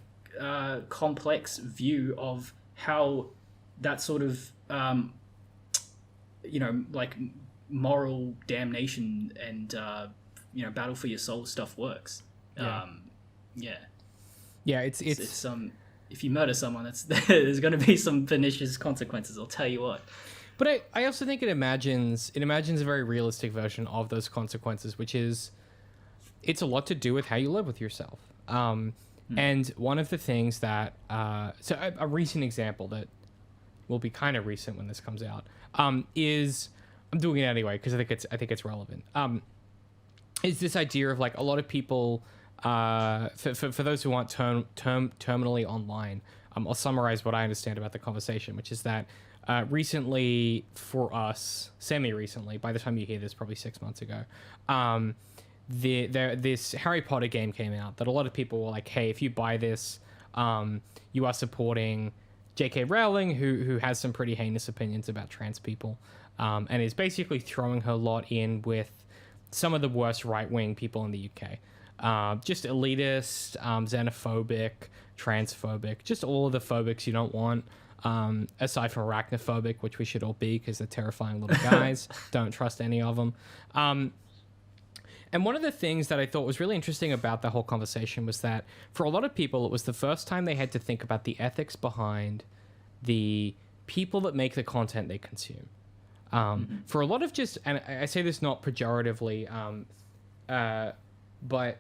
complex view of how that sort of you know, like, moral damnation and you know, battle for your soul stuff works. It's if you murder someone, that's there's going to be some pernicious consequences, I'll tell you what. But I also think it imagines a very realistic version of those consequences, which is, it's a lot to do with how you live with yourself. And one of the things that, so a recent example that will be kind of recent when this comes out, is, I'm doing it anyway because I think it's relevant. Is this idea of, like, a lot of people, for those who aren't terminally online, I'll summarize what I understand about the conversation, which is that recently, for us, semi-recently, by the time you hear this, probably 6 months ago, this Harry Potter game came out that a lot of people were like, hey, if you buy this, you are supporting J.K. Rowling, who has some pretty heinous opinions about trans people, and is basically throwing her lot in with some of the worst right-wing people in the UK. Just elitist, xenophobic, transphobic, just all of the phobics you don't want. Aside from arachnophobic, which we should all be because they're terrifying little guys. Don't trust any of them. And one of the things that I thought was really interesting about the whole conversation was that for a lot of people, it was the first time they had to think about the ethics behind the people that make the content they consume. For a lot of and I say this not pejoratively, but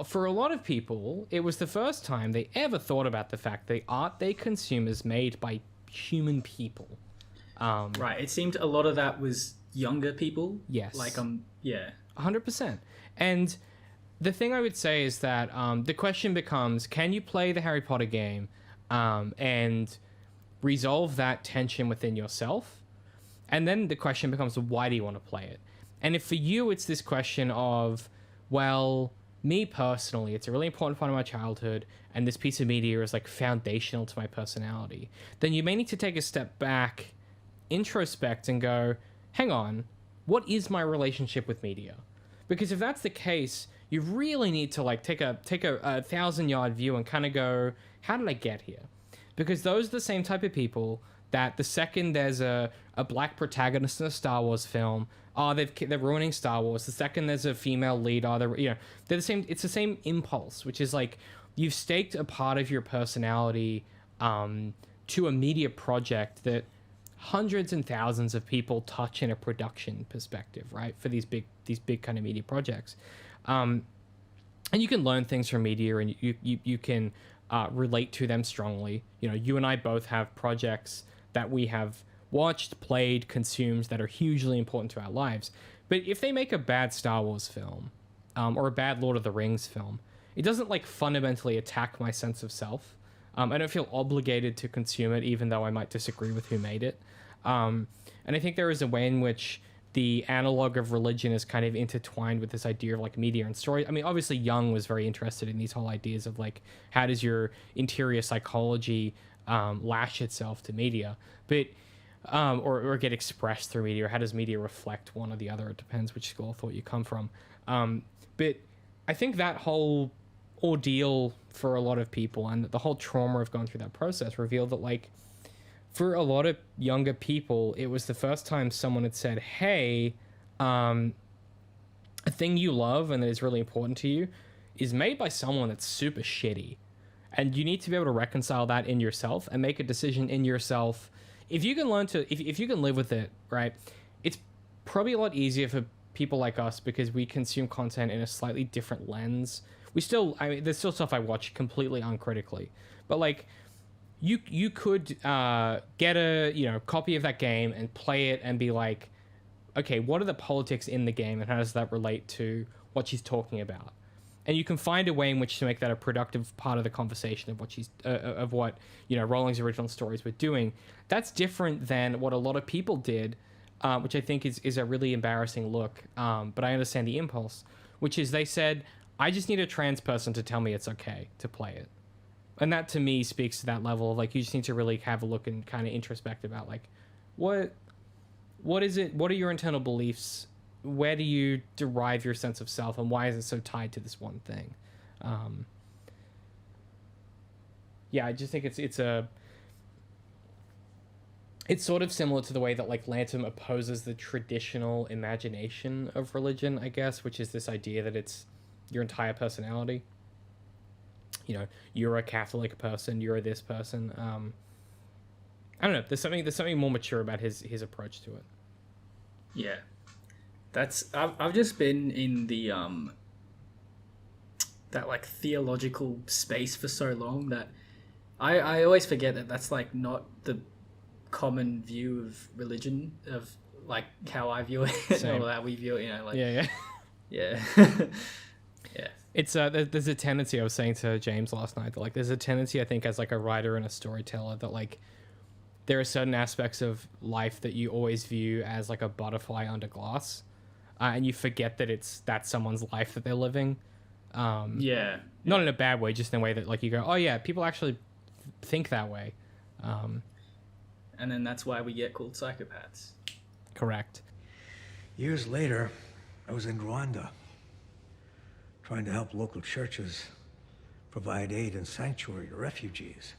for a lot of people, it was the first time they ever thought about the fact the art they consume is made by human people. Right. It seemed a lot of that was younger people. Yes. Like, yeah. 100%. And the thing I would say is that the question becomes, can you play the Harry Potter game and resolve that tension within yourself? And then the question becomes, why do you want to play it? And if for you it's this question of, well, me personally, it's a really important part of my childhood, and this piece of media is like foundational to my personality, then you may need to take a step back, introspect, and go, hang on, what is my relationship with media? Because if that's the case, you really need to like take a 1,000-yard view and kind of go, how did I get here? Because those are the same type of people that the second there's a black protagonist in a Star Wars film, they're ruining Star Wars. The second there's a female lead, they're the same. It's the same impulse, which is like you've staked a part of your personality to a media project that hundreds and thousands of people touch in a production perspective, right? For these big kind of media projects, and you can learn things from media, and you can relate to them strongly. You and I both have projects that we have watched, played, consumed that are hugely important to our lives. But if they make a bad Star Wars film or a bad Lord of the Rings film, it doesn't like fundamentally attack my sense of self. I don't feel obligated to consume it, even though I might disagree with who made it. And I think there is a way in which the analog of religion is kind of intertwined with this idea of like media and story. I mean, obviously Jung was very interested in these whole ideas of like, how does your interior psychology lash itself to media, but or get expressed through media, or how does media reflect one or the other? It depends which school of thought you come from. But I think that whole ordeal for a lot of people and the whole trauma of going through that process revealed that like for a lot of younger people, it was the first time someone had said, hey, a thing you love and that is really important to you is made by someone that's super shitty. And you need to be able to reconcile that in yourself and make a decision in yourself. If you can learn to, if you can live with it, right, it's probably a lot easier for people like us because we consume content in a slightly different lens. There's still stuff I watch completely uncritically, but like you could get a copy of that game and play it and be like, okay, what are the politics in the game and how does that relate to what she's talking about? And you can find a way in which to make that a productive part of the conversation of what Rowling's original stories were doing. That's different than what a lot of people did, which I think is a really embarrassing look. But I understand the impulse, which is they said, I just need a trans person to tell me it's okay to play it. And that to me speaks to that level of like, you just need to really have a look and kind of introspect about like, what is it? What are your internal beliefs? Where do you derive your sense of self, and why is it so tied to this one thing? I just think it's sort of similar to the way that like Lantham opposes the traditional imagination of religion, I guess, which is this idea that it's your entire personality. You're a Catholic person, you're this person. I don't know. There's something more mature about his approach to it. Yeah. I've just been in the that like theological space for so long that I always forget that that's like not the common view of religion, of like how I view it or how we view it, yeah. It's there's a tendency, I was saying to James last night, that like there's a tendency I think as like a writer and a storyteller that like there are certain aspects of life that you always view as like a butterfly under glass. And you forget that that's someone's life that they're living. Not in a bad way, just in a way that like you go, oh yeah, people actually think that way. And then that's why we get called psychopaths. Correct. Years later, I was in Rwanda, trying to help local churches provide aid and sanctuary to refugees.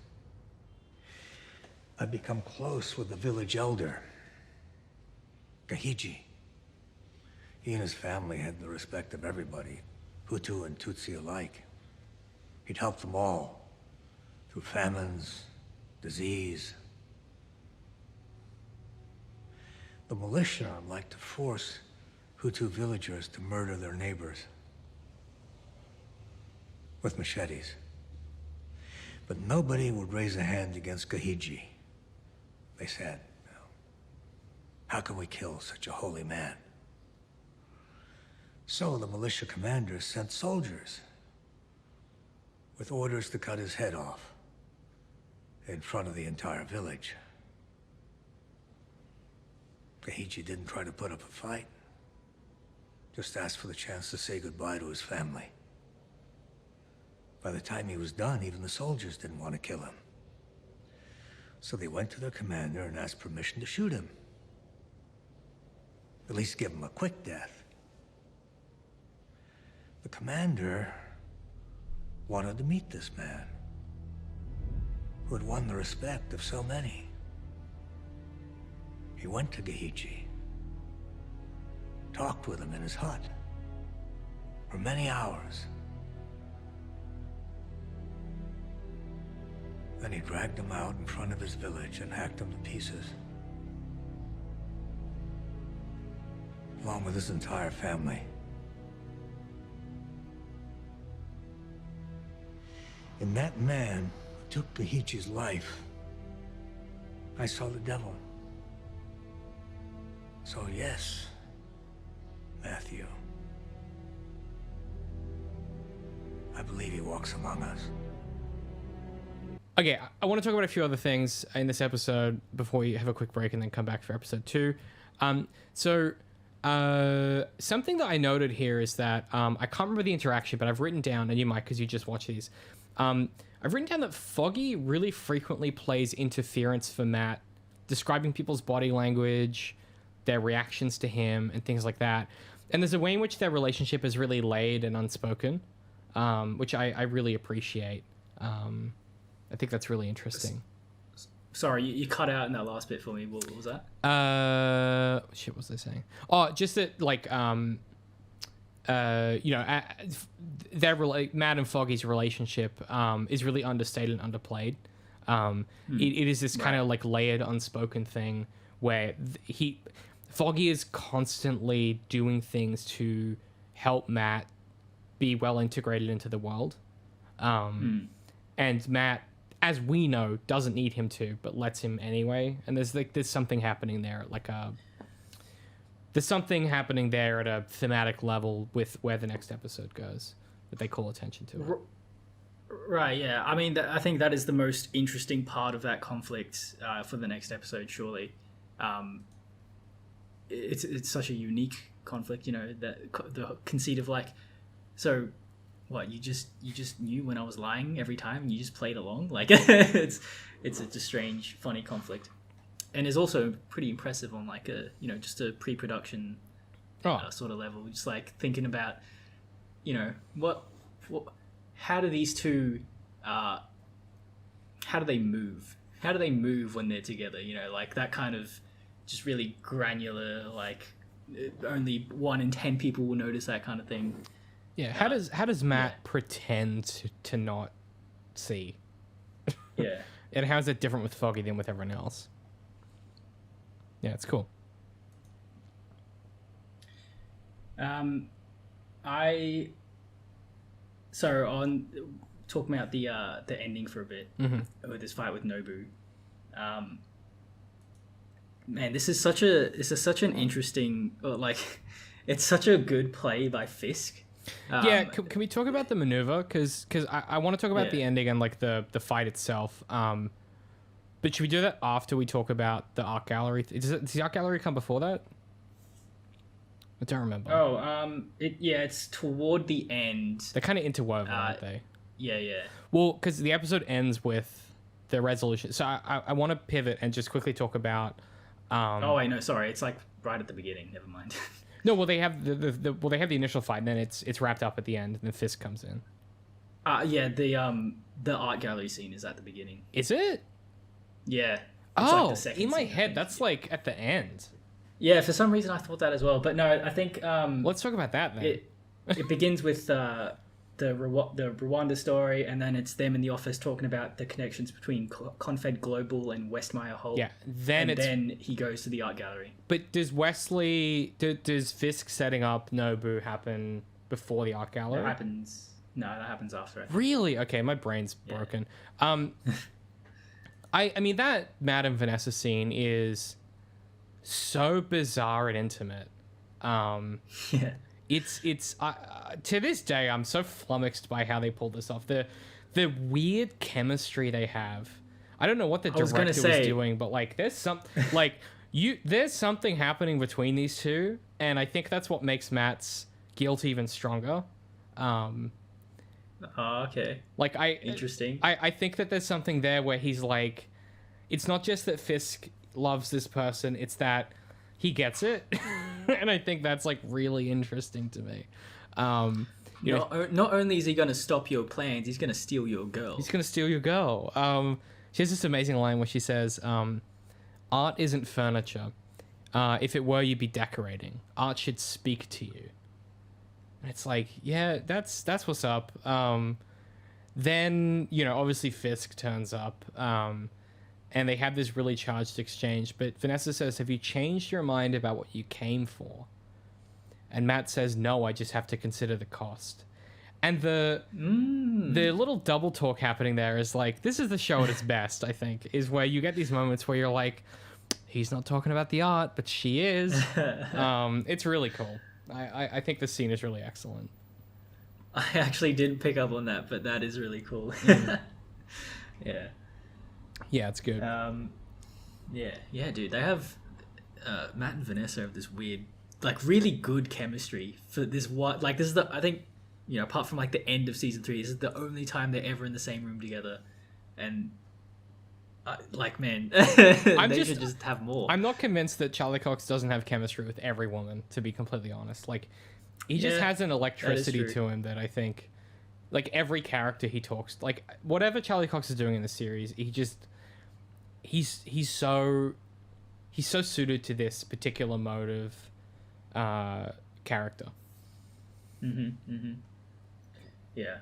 I'd become close with the village elder, Gahiji. He and his family had the respect of everybody, Hutu and Tutsi alike. He'd helped them all through famines, disease. The militia liked to force Hutu villagers to murder their neighbors with machetes. But nobody would raise a hand against Gahiji. They said, How can we kill such a holy man? So the militia commander sent soldiers with orders to cut his head off in front of the entire village. Gaichi didn't try to put up a fight. Just asked for the chance to say goodbye to his family. By the time he was done, even the soldiers didn't want to kill him. So they went to their commander and asked permission to shoot him. At least give him a quick death. The commander wanted to meet this man, who had won the respect of so many. He went to Gaichi, talked with him in his hut for many hours. Then he dragged him out in front of his village and hacked him to pieces, along with his entire family. In that man who took Gaichi's life, I saw the devil. So yes, Matthew, I believe he walks among us. Okay, I want to talk about a few other things in this episode before we have a quick break and then come back for episode 2. Something that I noted here is that I can't remember the interaction, but I've written down, and you might because you just watch these. I've written down that Foggy really frequently plays interference for Matt, describing people's body language, their reactions to him, and things like that. And there's a way in which their relationship is really laid and unspoken, which I really appreciate. I think that's really interesting. Sorry, you cut out in that last bit for me. What was that? Shit, what was I saying? Oh, just that, like, Matt and Foggy's relationship is really understated and underplayed. It is this kind of like layered, unspoken thing where Foggy is constantly doing things to help Matt be well integrated into the world, and Matt, as we know, doesn't need him to, but lets him anyway. And there's something happening there, there's something happening there at a thematic level with where the next episode goes that they call attention to it. Right, yeah. I mean, I think that is the most interesting part of that conflict for the next episode, surely. It's such a unique conflict, that the conceit of so what, you just knew when I was lying every time and you just played along? It's a strange, funny conflict. And is also pretty impressive on just a pre-production sort of level. Just thinking about, how do these two, how do they move? How do they move when they're together? That kind of just really granular, only 1 in 10 people will notice that kind of thing. Yeah, how does Matt pretend to not see? Yeah. And how is it different with Foggy than with everyone else? Yeah, it's cool. On talking about the ending for a bit, with this fight with Nobu. Man, this is such an interesting, it's such a good play by Fisk. Can we talk about the maneuver? Because I want to talk about the ending and the fight itself. But should we do that after we talk about the art gallery? Does the art gallery come before that? I don't remember. It's toward the end. They're kind of interwoven, aren't they? Yeah. Well, because the episode ends with the resolution. So I want to pivot and just quickly talk about. Sorry. It's right at the beginning. Never mind. No, well, they have they have the initial fight, and then it's wrapped up at the end, and then Fisk comes in. The art gallery scene is at the beginning. Is it? Yeah. Oh, the second in my scene, head, that's at the end. Yeah, for some reason I thought that as well, but no, I think. Let's talk about that then. It begins with the Rwanda story, and then it's them in the office talking about the connections between Confed Global and Westmeyer Holt. Yeah, then he goes to the art gallery. But does does Fisk setting up Nobu happen before the art gallery? That happens after it. Really? Okay, my brain's broken. I mean that Matt and Vanessa scene is so bizarre and intimate. Yeah. It's to this day I'm so flummoxed by how they pulled this off. The weird chemistry they have. I don't know what the director was doing, but like there's something happening between these two, and I think that's what makes Matt's guilt even stronger. Okay. Like Interesting. I think that there's something there where he's like, it's not just that Fisk loves this person, it's that he gets it. And I think that's like really interesting to me. Not only is he going to stop your plans, he's going to steal your girl. He's going to steal your girl. She has this amazing line where she says, art isn't furniture. If it were, you'd be decorating. Art should speak to you. And it's like, yeah, that's what's up. Then, obviously Fisk turns up, and they have this really charged exchange. But Vanessa says, have you changed your mind about what you came for? And Matt says, no, I just have to consider the cost. And the little double talk happening there is like, this is the show at its best, I think, is where you get these moments where you're like, he's not talking about the art, but she is. It's really cool. I think the scene is really excellent. I actually didn't pick up on that, but that is really cool. Yeah. Yeah, it's good. Yeah, dude. They have Matt and Vanessa have this weird, like, really good chemistry for this. This is I think, apart from like the end of season 3, this is the only time they're ever in the same room together, and man, they should just have more. I'm not convinced that Charlie Cox doesn't have chemistry with every woman, to be completely honest. Like, he just has an electricity to him that I think, like, every character he talks, like, whatever Charlie Cox is doing in the series, he's so suited to this particular mode of character. Yeah.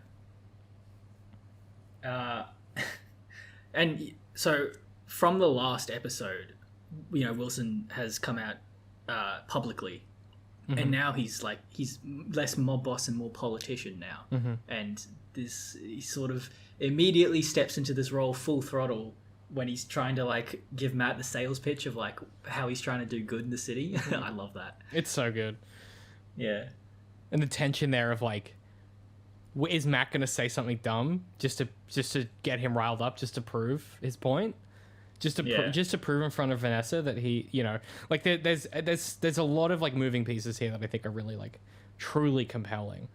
And so from the last episode, Wilson has come out publicly, and now he's less mob boss and more politician now, and he sort of immediately steps into this role full throttle when he's trying to like give Matt the sales pitch of like how he's trying to do good in the city. I love that. It's so good. Yeah. And the tension there of like, is Matt going to say something dumb just to get him riled up, just to prove his point, just to prove in front of Vanessa that he, like there's a lot of like moving pieces here that I think are really like truly compelling.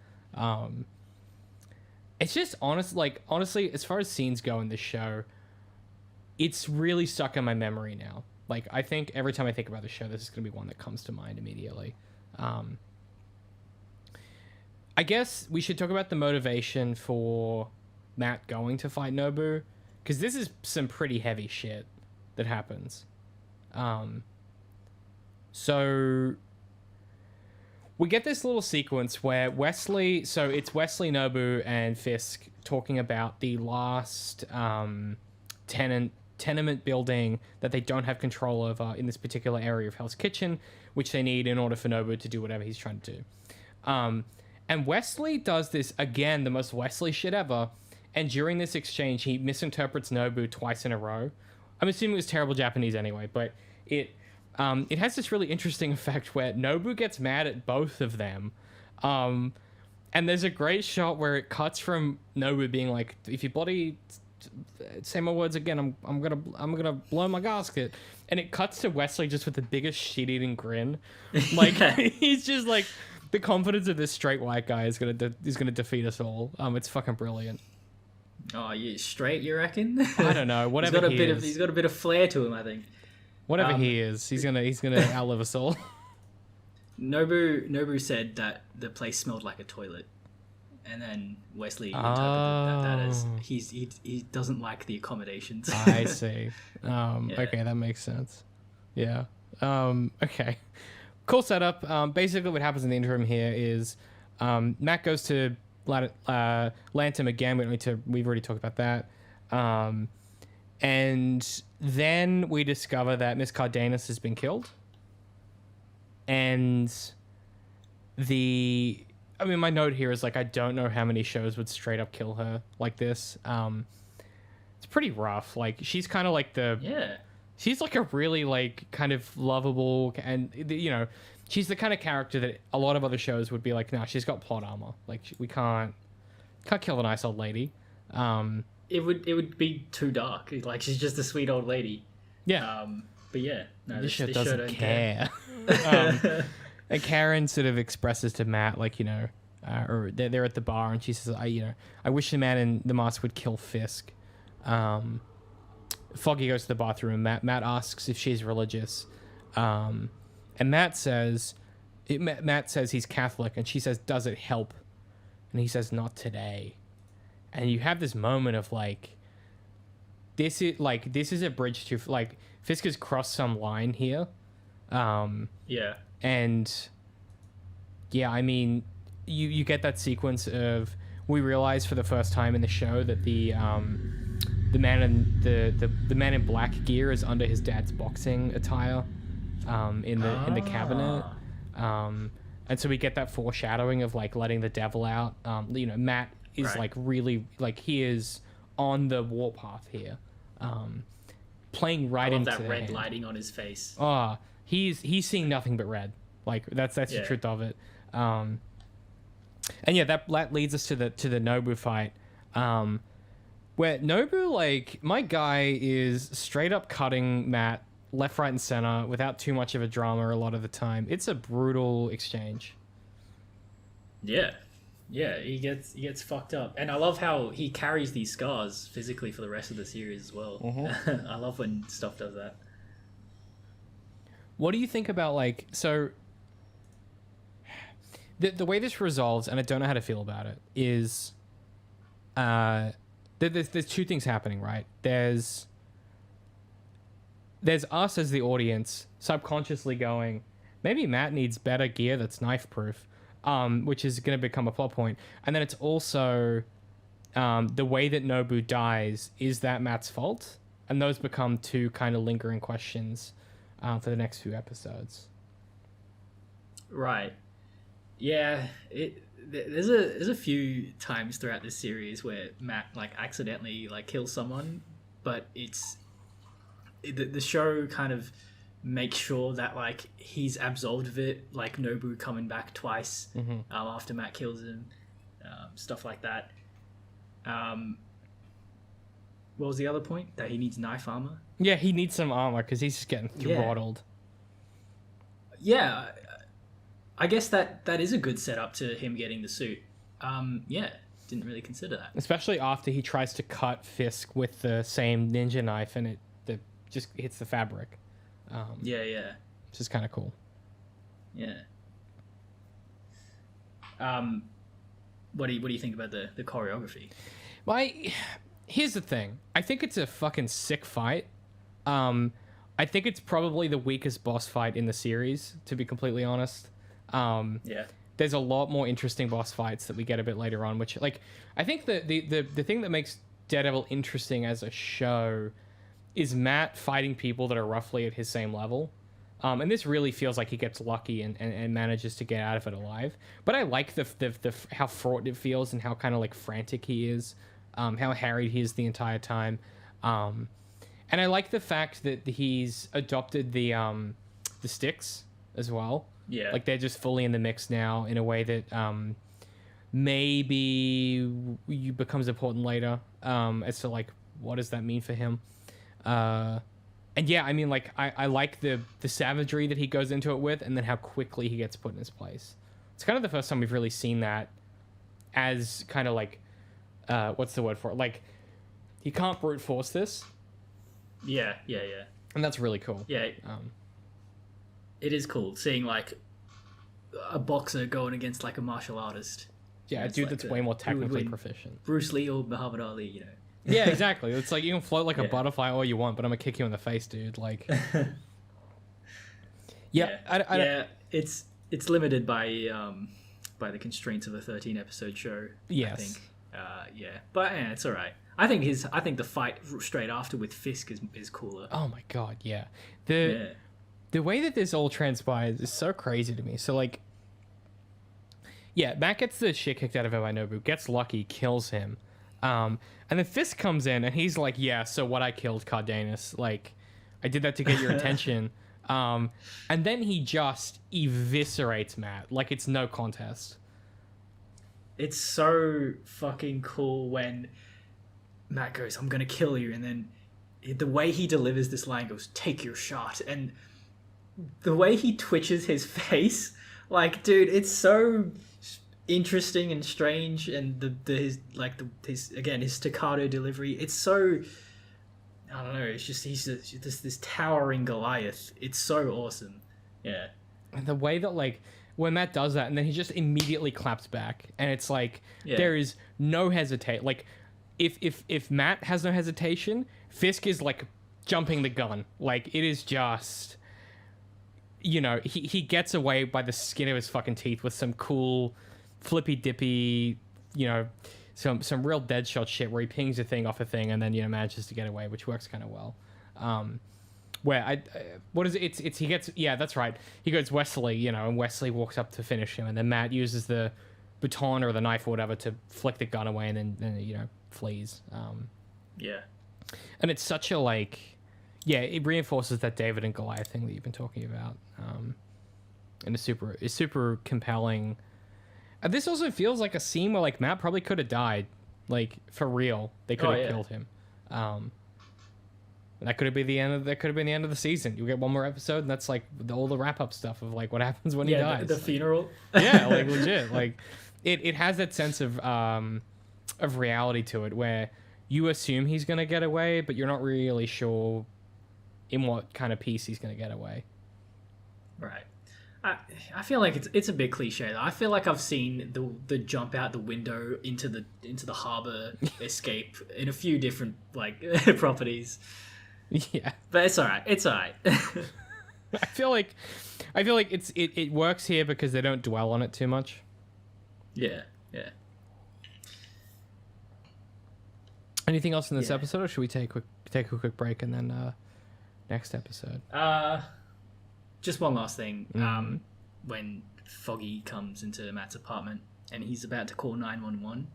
It's just honestly, as far as scenes go in this show, it's really stuck in my memory now. Like, I think every time I think about the show, this is going to be one that comes to mind immediately. I guess we should talk about the motivation for Matt going to fight Nobu, because this is some pretty heavy shit that happens. So we get this little sequence where it's Wesley, Nobu, and Fisk talking about the last tenement building that they don't have control over in this particular area of Hell's Kitchen, which they need in order for Nobu to do whatever he's trying to do. And Wesley does this, again, the most Wesley shit ever. And during this exchange, he misinterprets Nobu twice in a row. I'm assuming it was terrible Japanese anyway, but it has this really interesting effect where Nobu gets mad at both of them. And there's a great shot where it cuts from Nobu being like, if you bloody say my words again, I'm gonna blow my gasket. And it cuts to Wesley just with the biggest shit-eating grin. Like, he's just like, the confidence of this straight white guy is gonna defeat us all. It's fucking brilliant. Oh, you straight, you reckon? I don't know. Whatever he's got a bit of flair to him, I think. Whatever he is, he's gonna outlive us all. Nobu said that the place smelled like a toilet, and then Wesley interpreted that as he doesn't like the accommodations. I see. Okay, that makes sense. Yeah. Okay. Cool setup. Basically, what happens in the interim here is Matt goes to Lantham again. We've already talked about that. And then we discover that Miss Cardenas has been killed. And my note here is like, I don't know how many shows would straight up kill her like this. It's pretty rough. Like, she's kind of like she's like a really like kind of lovable, and you know, she's the kind of character that a lot of other shows would be like, no, she's got plot armor. Like we can't kill a nice old lady. It would be too dark. Like she's just a sweet old lady. Yeah. But yeah, no, this show show doesn't don't care. And Karen sort of expresses to Matt, like, you know, or they're at the bar, and she says, I wish the man in the mask would kill Fisk. Foggy goes to the bathroom. Matt asks if she's religious, and Matt says he's Catholic, and she says, does it help? And he says, not today. And you have this moment of like, this is a bridge to like Fisk has crossed some line here. Yeah. And yeah, I mean, you get that sequence of, we realize for the first time in the show that the man in the man in black gear is under his dad's boxing attire in the cabinet. And so we get that foreshadowing of like letting the devil out. You know, Matt is right. like really like he is on the warpath here. Playing right into that red hand. lighting on his face. Oh, he's seeing nothing but red. Like that's the truth of it. And yeah, that leads us to the Nobu fight, where Nobu, like, my guy is straight up cutting Matt left, right, and center without too much of a drama a lot of the time. It's a brutal exchange. Yeah, he gets fucked up, and I love how he carries these scars physically for the rest of the series as well. Mm-hmm. I love when stuff does that. What do you think about, like, so the way this resolves, and I don't know how to feel about it, is there's two things happening, right? There's us as the audience subconsciously going, maybe Matt needs better gear that's knife proof, which is going to become a plot point. And then it's also the way that Nobu dies, is that Matt's fault? And those become two kind of lingering questions for the next few episodes. Right. Yeah. There's a few times throughout this series where Matt like accidentally like kills someone, but the show kind of makes sure that like he's absolved of it, like Nobu coming back twice after Matt kills him, stuff like that. What was the other point? That he needs knife armor? Yeah, he needs some armor because he's just getting throttled. Yeah, I guess that is a good setup to him getting the suit. Yeah, didn't really consider that. Especially after he tries to cut Fisk with the same ninja knife and it just hits the fabric. Yeah. Which is kind of cool. Yeah. What do you think about the choreography? Here's the thing. I think it's a fucking sick fight. I think it's probably the weakest boss fight in the series, to be completely honest. Yeah. There's a lot more interesting boss fights that we get a bit later on, which, like, I think the thing that makes Daredevil interesting as a show is Matt fighting people that are roughly at his same level. And this really feels like he gets lucky and manages to get out of it alive. But I like the how fraught it feels and how kind of like frantic he is, how harried he is the entire time. And I like the fact that he's adopted the sticks as well. Yeah. Like they're just fully in the mix now in a way that maybe becomes important later as to like what does that mean for him. And yeah, I mean, like, I like the savagery that he goes into it with, and then how quickly he gets put in his place. It's kind of the first time we've really seen that as kind of like, what's the word for it? Like, he can't brute force this. Yeah. And that's really cool. Yeah. It is cool seeing, like, a boxer going against, like, a martial artist. Yeah, a dude that's way more technically proficient. Bruce Lee or Muhammad Ali, you know. Yeah, exactly. It's like you can float like a butterfly all you want, but I'm gonna kick you in the face, dude. Like, yeah, it's limited by the constraints of a 13 episode show. Yes. I think. But it's all right. I think the fight straight after with Fisk is cooler. Oh my god, yeah. The way that this all transpires is so crazy to me. So like, yeah, Matt gets the shit kicked out of him by Nobu, gets lucky, kills him. And then Fisk comes in and he's like, yeah, so what, I killed Cardenas. Like, I did that to get your attention. And then he just eviscerates Matt like it's no contest. It's so fucking cool when Matt goes, "I'm gonna kill you," and then the way he delivers this line goes, "Take your shot," and the way he twitches his face, like, dude, it's so interesting and strange, and his staccato delivery, it's so, I don't know, it's just he's this towering Goliath. It's so awesome. Yeah. And the way that, like, when Matt does that and then he just immediately claps back, and it's like there is no hesitate. Like if Matt has no hesitation, Fisk is like jumping the gun. Like, it is just, you know, he gets away by the skin of his fucking teeth with some cool flippy dippy, you know, some real Deadshot shit where he pings a thing off a thing and then, you know, manages to get away, which works kind of well. Where what is it? It's he gets, yeah, that's right. He goes Wesley, you know, and Wesley walks up to finish him, and then Matt uses the baton or the knife or whatever to flick the gun away, and then you know, flees. Yeah. And it's such a, like, yeah, it reinforces that David and Goliath thing that you've been talking about. And it's super compelling. And this also feels like a scene where, like, Matt probably could have died, like, for real. They could have killed him. And that could have been the end of the season. You get one more episode, and that's like all the wrap up stuff of like what happens when he dies. The funeral. Yeah, like legit. Like it has that sense of reality to it where you assume he's gonna get away, but you're not really sure in what kind of piece he's gonna get away. Right. I feel like it's a bit cliche though. I feel like I've seen the jump out the window into the harbor escape in a few different like properties. Yeah, but it's all right. It's all right. I feel like it works here because they don't dwell on it too much. Yeah, yeah. Anything else in this episode, or should we take a quick break and then next episode? Just one last thing. When Foggy comes into Matt's apartment and he's about to call 911,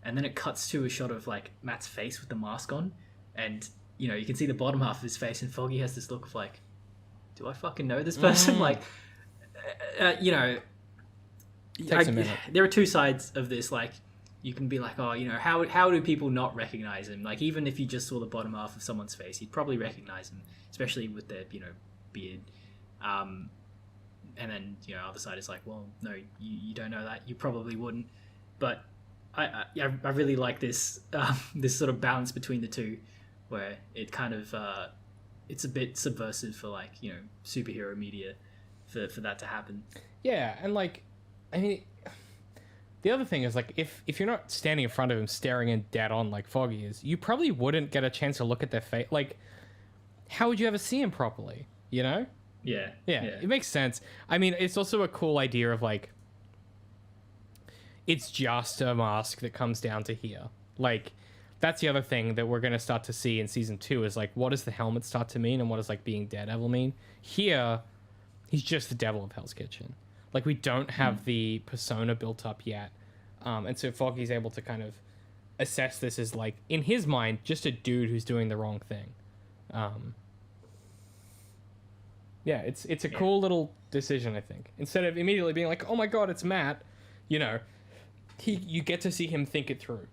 and then it cuts to a shot of like Matt's face with the mask on, and you know, you can see the bottom half of his face, and Foggy has this look of like, do I fucking know this person? Like, you know, takes a minute. There are two sides of this. Like, you can be like, oh, you know, how do people not recognize him? Like, even if you just saw the bottom half of someone's face, you'd probably recognize him, especially with their, you know, beard. And then, you know, other side is like, well, no, you don't know that. You probably wouldn't. But I really like this this sort of balance between the two, where it kind of it's a bit subversive for, like, you know, superhero media for that to happen. Yeah, and like, I mean, the other thing is like if you're not standing in front of him staring him dead on like Foggy is, you probably wouldn't get a chance to look at their face. Like, how would you ever see him properly? You know? Yeah. It makes sense. I mean, it's also a cool idea of like, it's just a mask that comes down to here. Like, that's the other thing that we're going to start to see in season 2 is like, what does the helmet start to mean, and what does like being Daredevil mean? Here, he's just the devil of Hell's Kitchen. Like, we don't have the persona built up yet. And so Foggy's able to kind of assess this as like, in his mind, just a dude who's doing the wrong thing. Yeah, it's a cool little decision, I think. Instead of immediately being like, oh my god, it's Matt, you know, you get to see him think it through.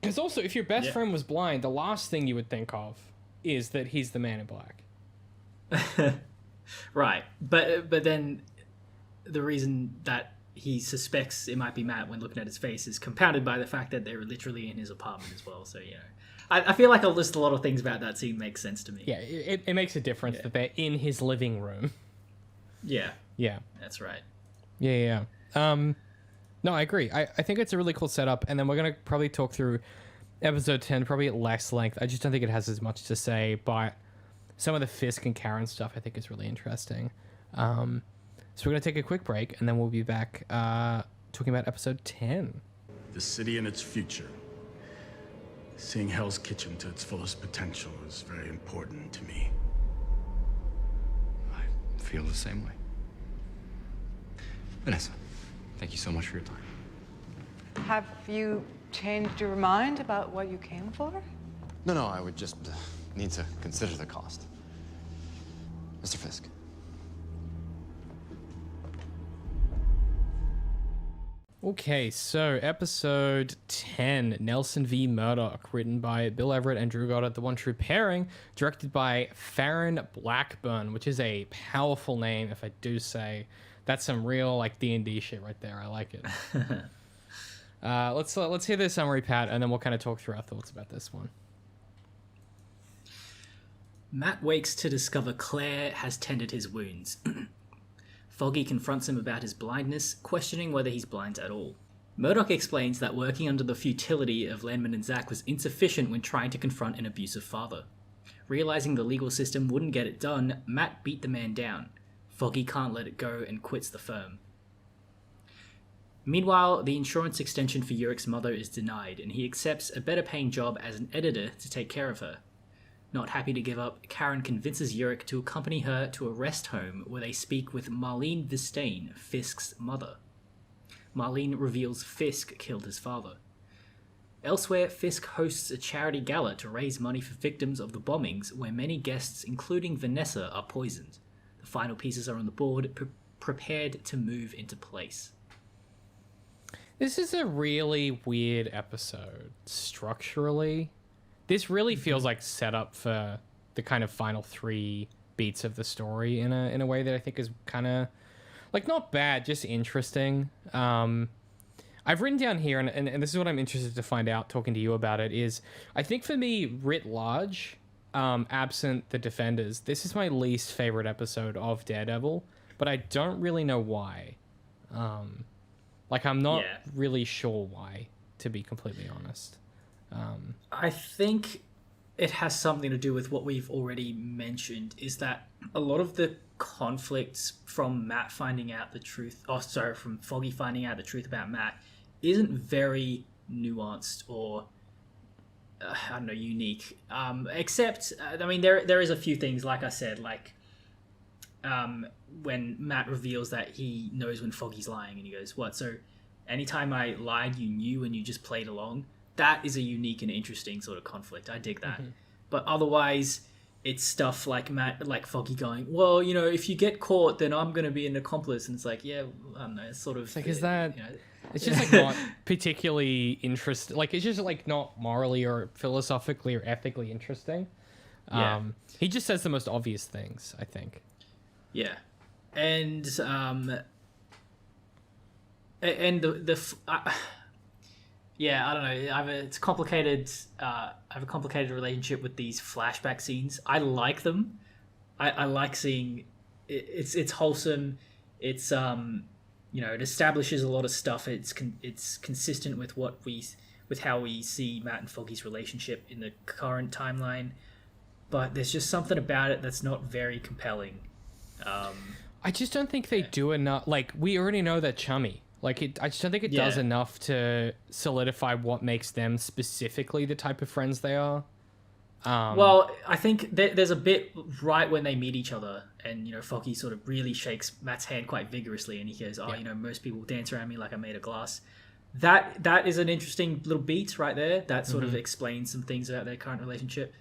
Because also, if your best friend was blind, the last thing you would think of is that he's the Man in Black. Right. But then the reason that he suspects it might be Matt when looking at his face is compounded by the fact that they're literally in his apartment as well. So, you know, I feel like I'll list a lot of things about that scene make sense to me. Yeah, it makes a difference that they're in his living room. Yeah. Yeah. That's right. Yeah. No, I agree. I think it's a really cool setup, and then we're going to probably talk through episode 10, probably at less length. I just don't think it has as much to say, but some of the Fisk and Karen stuff I think is really interesting. So we're going to take a quick break, and then we'll be back talking about episode 10. The city and its future. Seeing Hell's Kitchen to its fullest potential is very important to me. I feel the same way. Vanessa, thank you so much for your time. Have you changed your mind about what you came for? No, I would just need to consider the cost. Mr. Fisk. Okay, so episode 10, Nelson v. Murdock, written by Bill Everett and Drew Goddard, the one true pairing, directed by Farron Blackburn, which is a powerful name, if I do say. That's some real like D&D shit right there. I like it. Let's hear the summary, Pat, and then we'll kind of talk through our thoughts about this one. Matt wakes to discover Claire has tended his wounds. Foggy confronts him about his blindness, questioning whether he's blind at all. Murdock explains that working under the futility of Landman and Zack was insufficient when trying to confront an abusive father. Realizing the legal system wouldn't get it done, Matt beat the man down. Foggy can't let it go and quits the firm. Meanwhile, the insurance extension for Urick's mother is denied, and he accepts a better paying job as an editor to take care of her. Not happy to give up, Karen convinces Urick to accompany her to a rest home where they speak with Marlene Vistain, Fisk's mother. Marlene reveals Fisk killed his father. Elsewhere, Fisk hosts a charity gala to raise money for victims of the bombings, where many guests, including Vanessa, are poisoned. The final pieces are on the board, prepared to move into place. This is a really weird episode, structurally. This really feels like setup for the kind of final 3 beats of the story in a way that I think is kind of like not bad, just interesting. I've written down here, and this is what I'm interested to find out talking to you about it, is I think for me, writ large, absent the Defenders, this is my least favorite episode of Daredevil, but I don't really know why. Like, I'm not really sure why, to be completely honest. I think it has something to do with what we've already mentioned, is that a lot of the conflicts from Matt finding out the truth, from Foggy finding out the truth about Matt, isn't very nuanced or, I don't know, unique. Except, I mean, there is a few things, like I said, like when Matt reveals that he knows when Foggy's lying, and he goes, what, so anytime I lied, you knew and you just played along? That is a unique and interesting sort of conflict. I dig that. Mm-hmm. But otherwise, it's stuff like Foggy going, well, you know, if you get caught, then I'm going to be an accomplice. And it's like, yeah, I don't know. It's sort of... It's like, is that... You know, it's just like not particularly interesting. Like, it's just like not morally or philosophically or ethically interesting. Yeah. He just says the most obvious things, I think. Yeah. And yeah, I don't know. It's complicated. I have a complicated relationship with these flashback scenes. I like them. I like seeing it's wholesome. It's you know, it establishes a lot of stuff. It's consistent with how we see Matt and Foggy's relationship in the current timeline. But there's just something about it that's not very compelling. I just don't think they do enough. Like, we already know they're chummy. Like, I just don't think it does enough to solidify what makes them specifically the type of friends they are. Well, I think there's a bit right when they meet each other, and, you know, Foggy sort of really shakes Matt's hand quite vigorously, and he goes, you know, most people dance around me like I'm made of glass. That is an interesting little beat right there. That sort of explains some things about their current relationship.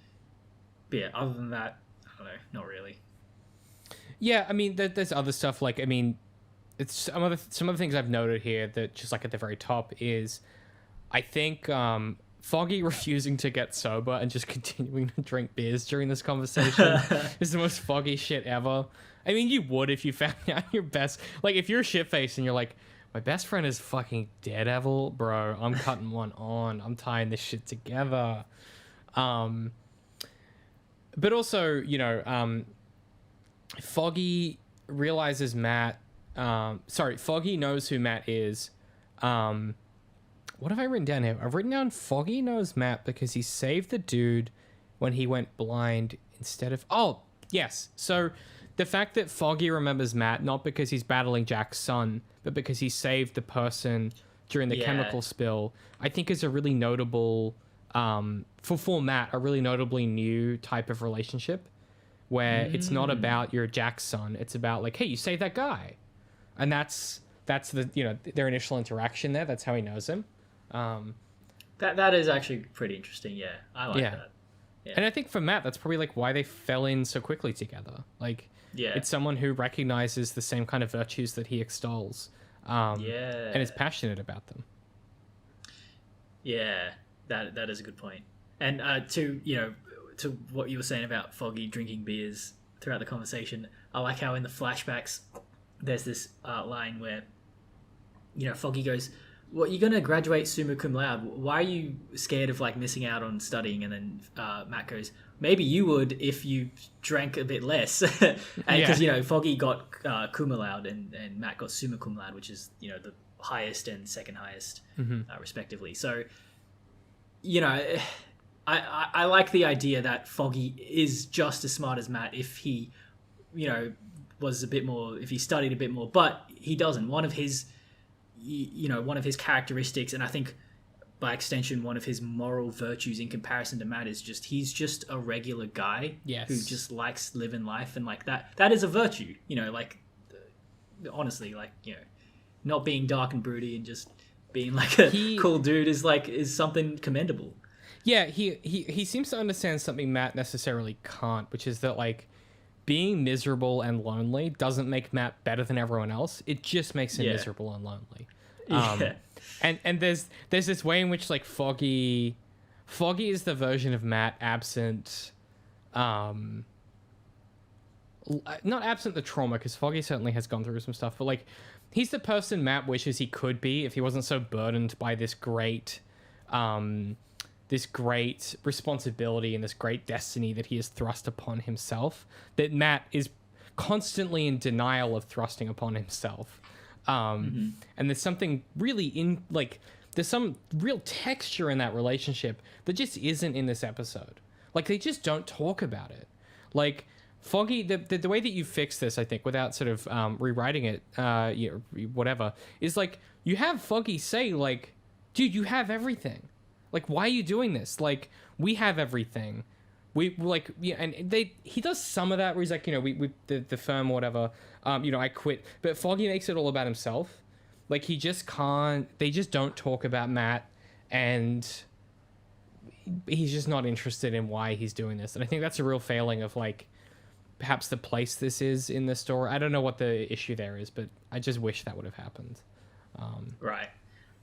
But yeah, other than that, I don't know, not really. Yeah, I mean, there's other stuff, like, I mean, it's some of the things I've noted here that just like at the very top is, I think Foggy refusing to get sober and just continuing to drink beers during this conversation is the most Foggy shit ever. I mean, you would if you found out your best, like, if you're shit-faced and you're like, my best friend is fucking Daredevil, bro, I'm cutting one on, I'm tying this shit together. But also, you know, Foggy realizes Foggy knows who Matt is. What have I written down here? I've written down Foggy knows Matt because he saved the dude when he went blind instead of... Oh, yes. So the fact that Foggy remembers Matt, not because he's battling Jack's son, but because he saved the person during the chemical spill, I think is a really notable... for Matt, a really notably new type of relationship where it's not about your Jack's son. It's about like, hey, you saved that guy. And that's the, you know, their initial interaction there. That's how he knows him. That is actually pretty interesting. Yeah, I like that. And I think for Matt, that's probably like why they fell in so quickly together. Like, it's someone who recognizes the same kind of virtues that he extols, and is passionate about them. Yeah, that is a good point. And to what you were saying about Foggy drinking beers throughout the conversation, I like how in the flashbacks there's this line where, Foggy goes, "Well, you're gonna graduate summa cum laude. Why are you scared of like missing out on studying?" And then Matt goes, "Maybe you would if you drank a bit less." Because Foggy got cum laude and Matt got summa cum laude, which is the highest and second highest, respectively. So, I like the idea that Foggy is just as smart as Matt if he, was a bit more, if he studied a bit more, but he doesn't. One of his characteristics, and I think by extension one of his moral virtues in comparison to Matt, is just he's just a regular guy who just likes living life, and like that is a virtue. Honestly, not being dark and broody and just being like a cool dude is something commendable. Yeah, he seems to understand something Matt necessarily can't, which is that like being miserable and lonely doesn't make Matt better than everyone else. It just makes him miserable and lonely. And there's this way in which like Foggy is the version of Matt absent, not absent the trauma, because Foggy certainly has gone through some stuff, but like he's the person Matt wishes he could be if he wasn't so burdened by this great responsibility and this great destiny that he has thrust upon himself, that Matt is constantly in denial of thrusting upon himself. And there's something really there's some real texture in that relationship that just isn't in this episode. Like, they just don't talk about it. Like, Foggy, the way that you fix this, I think, without sort of rewriting it, whatever, is like, you have Foggy say, like, dude, you have everything. Like, why are you doing this? Like, we have everything. We like, and he does some of that where he's like, we the firm or whatever, I quit. But Foggy makes it all about himself. Like, he just can't. They just don't talk about Matt, and he's just not interested in why he's doing this. And I think that's a real failing of like, perhaps the place this is in the story. I don't know what the issue there is, but I just wish that would have happened. Right.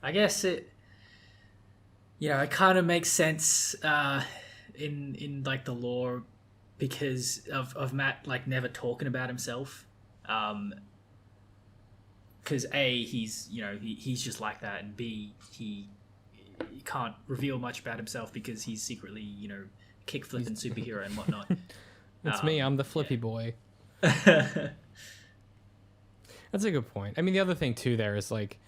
I guess it kind of makes sense in like the lore because of Matt like never talking about himself. Because A, he's he's just like that, and B, he can't reveal much about himself because he's secretly kick flipping superhero and whatnot. It's me. I'm the flippy boy. That's a good point. I mean, the other thing too there is like,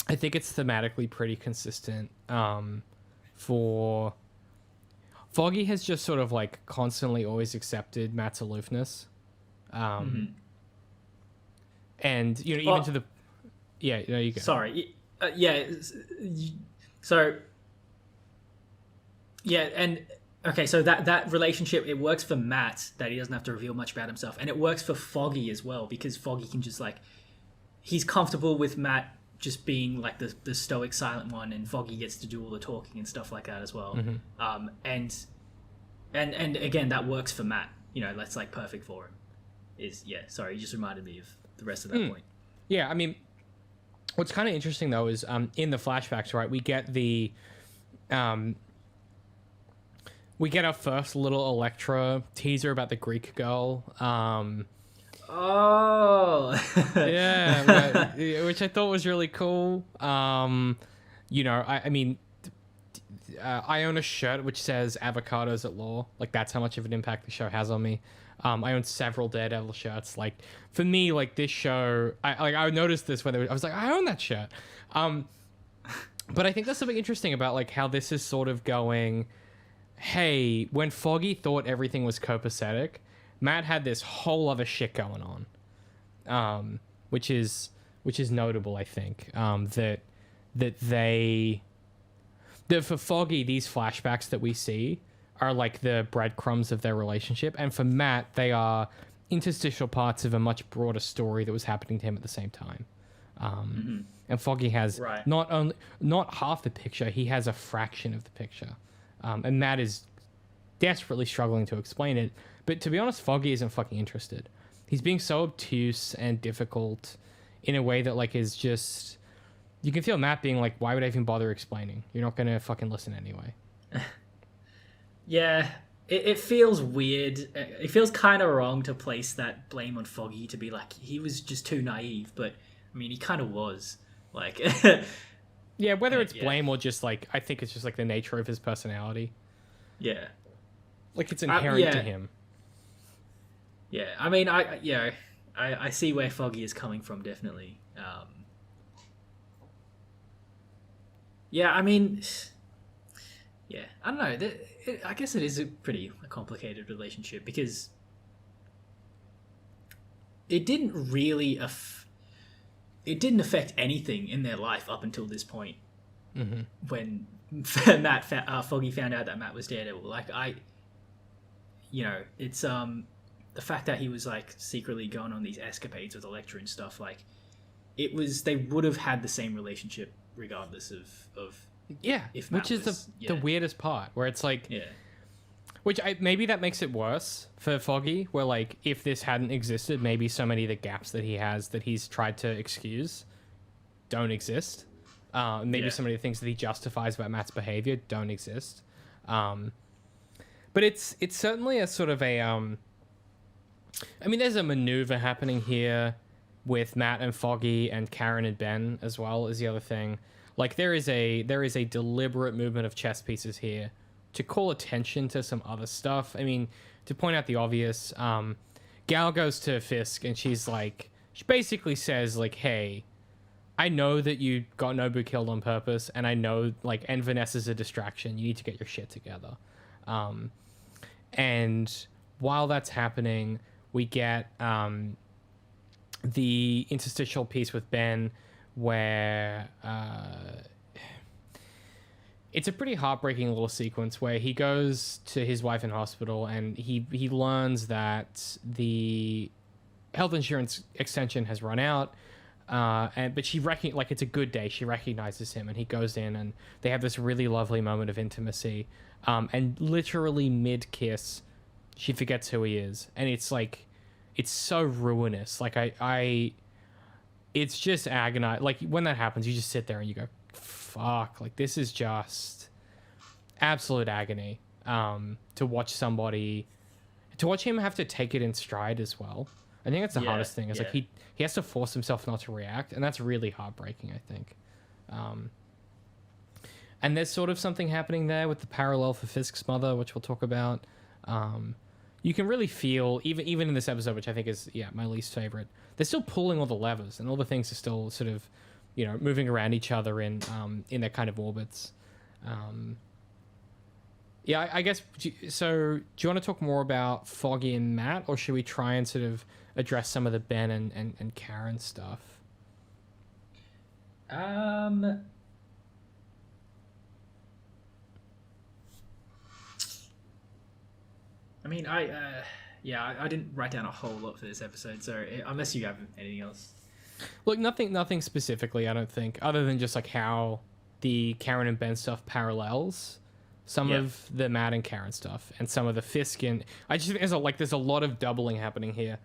I think it's thematically pretty consistent. For Foggy has just sort of like constantly always accepted Matt's aloofness, and even to the you go. Sorry, and okay, so that relationship, it works for Matt that he doesn't have to reveal much about himself, and it works for Foggy as well because Foggy can just like, he's comfortable with Matt just being like the stoic silent one, and Foggy gets to do all the talking and stuff like that as well. And again, that works for Matt. That's like perfect for him. You just reminded me of the rest of that point. Yeah, I mean, what's kind of interesting though is in the flashbacks, right? We get our first little Electra teaser about the Greek girl. Yeah, which I thought was really cool. I mean, I own a shirt which says avocados at law. Like, that's how much of an impact the show has on me. I own several Daredevil shirts. Like, for me, like, this show, I noticed this when I was like, I own that shirt. But I think there's something interesting about like how this is sort of going, hey, when Foggy thought everything was copacetic, Matt had this whole other shit going on, which is notable. I think that for Foggy, these flashbacks that we see are like the breadcrumbs of their relationship, and for Matt, they are interstitial parts of a much broader story that was happening to him at the same time. And Foggy has not half the picture; he has a fraction of the picture, and Matt is desperately struggling to explain it. But to be honest, Foggy isn't fucking interested. He's being so obtuse and difficult in a way that like is just, you can feel Matt being like, why would I even bother explaining? You're not gonna fucking listen anyway. Yeah, it feels weird. It feels kind of wrong to place that blame on Foggy, to be like, he was just too naive, but I mean, he kind of was. Like, yeah, whether it's blame or just like, I think it's just like the nature of his personality. Yeah. Like it's inherent to him. Yeah, I mean, I see where Foggy is coming from, definitely. Yeah, I mean, yeah, I don't know. I guess it is a pretty complicated relationship because it didn't really it didn't affect anything in their life up until this point. Mm-hmm. When Foggy found out that Matt was Daredevil. Like, it's the fact that he was like secretly going on these escapades with Elektra and stuff. Like, they would have had the same relationship regardless of yeah, if Matt which is the weirdest part, where it's like, yeah. Which maybe that makes it worse for Foggy, where like if this hadn't existed, maybe so many of the gaps that he has that he's tried to excuse don't exist. Maybe some of the things that he justifies about Matt's behavior don't exist. But it's certainly a sort of a I mean, there's a maneuver happening here with Matt and Foggy and Karen and Ben as well as the other thing. Like there is a deliberate movement of chess pieces here to call attention to some other stuff. I mean, to point out the obvious, Gal goes to Fisk and she basically says like, hey, I know that you got Nobu killed on purpose, and I know like, and Vanessa's a distraction. You need to get your shit together. And while that's happening, we get the interstitial piece with Ben where it's a pretty heartbreaking little sequence where he goes to his wife in hospital and he learns that the health insurance extension has run out. But she it's a good day. She recognizes him and he goes in and they have this really lovely moment of intimacy. And literally mid-kiss, she forgets who he is. And it's like, it's so ruinous. Like it's just agonizing. Like when that happens, you just sit there and you go, fuck, like this is just absolute agony. To watch him have to take it in stride as well. I think that's the hardest thing. Is like he has to force himself not to react, and that's really heartbreaking, I think. And there's sort of something happening there with the parallel for Fisk's mother, which we'll talk about. You can really feel, even in this episode, which I think is my least favorite, they're still pulling all the levers, and all the things are still sort of, moving around each other in their kind of orbits. I guess. So, do you want to talk more about Foggy and Matt, or should we try and sort of address some of the Ben and Karen stuff? I mean, I didn't write down a whole lot for this episode, so unless you have anything else. Look, nothing specifically, I don't think, other than just like how the Karen and Ben stuff parallels some of the Matt and Karen stuff and some of the Fisk and I just think there's a lot of doubling happening here.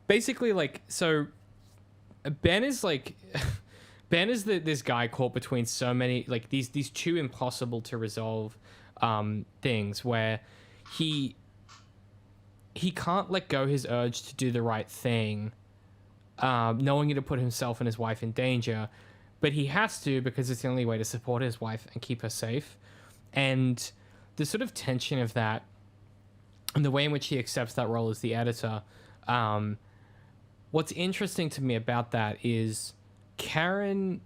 Basically, like, so Ben is like Ben is this guy caught between so many, like, these two impossible to resolve things where he can't let go his urge to do the right thing, knowing it to put himself and his wife in danger, but he has to because it's the only way to support his wife and keep her safe. And the sort of tension of that and the way in which he accepts that role as the editor, what's interesting to me about that is Karen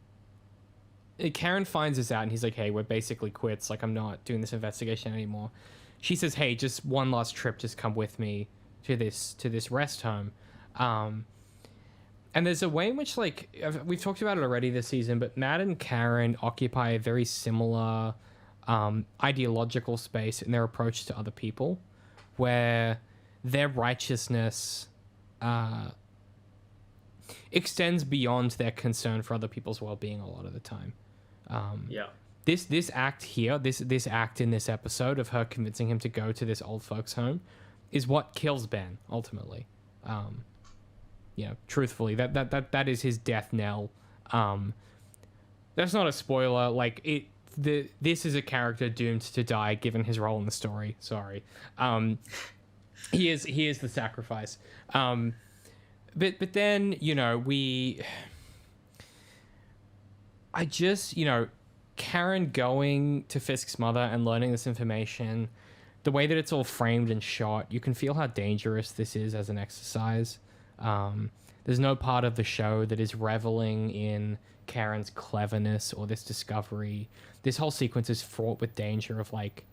finds this out and he's like, hey, we're basically quits. Like, I'm not doing this investigation anymore. She says, hey, just one last trip. Just come with me to this rest home. And there's a way in which, like, we've talked about it already this season, but Matt and Karen occupy a very similar ideological space in their approach to other people, where their righteousness extends beyond their concern for other people's well-being a lot of the time. this act here, this act in this episode of her convincing him to go to this old folks home, is what kills Ben ultimately. Truthfully, that is his death knell. That's not a spoiler. Like this is a character doomed to die given his role in the story. Sorry. He is the sacrifice. But then, Karen going to Fisk's mother and learning this information, the way that it's all framed and shot, you can feel how dangerous this is as an exercise. There's no part of the show that is reveling in Karen's cleverness or this discovery. This whole sequence is fraught with danger of like,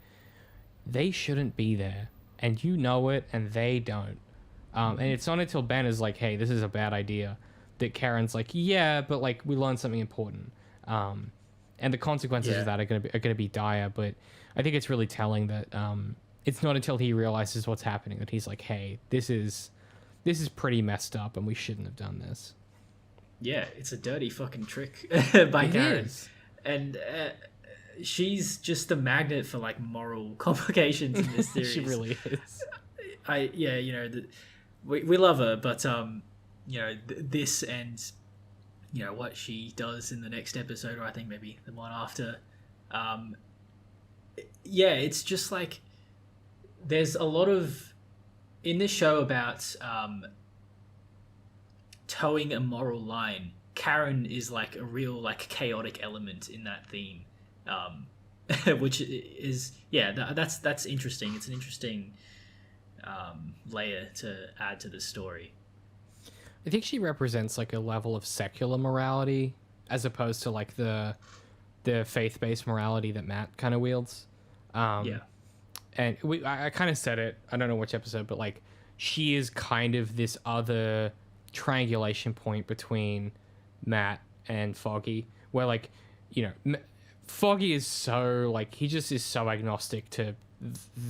they shouldn't be there, and you know it, and they don't. And it's not until Ben is like, hey, this is a bad idea, that Karen's like, yeah, but like we learned something important. And the consequences of that are gonna be dire. But I think it's really telling that it's not until he realizes what's happening that he's like, hey, this is pretty messed up, and we shouldn't have done this. Yeah, it's a dirty fucking trick by Karen. And she's just the magnet for like moral complications in this series. She really is. We love her, but this and what she does in the next episode, or I think maybe the one after. It's just like there's a lot of in this show about towing a moral line. Karen is like a real like chaotic element in that theme, which is that's interesting. It's an interesting layer to add to the story. I think she represents like a level of secular morality as opposed to like the faith-based morality that Matt kind of wields. And I kind of said it, I don't know which episode, but like she is kind of this other triangulation point between Matt and Foggy, where like, Foggy is so like, he just is so agnostic to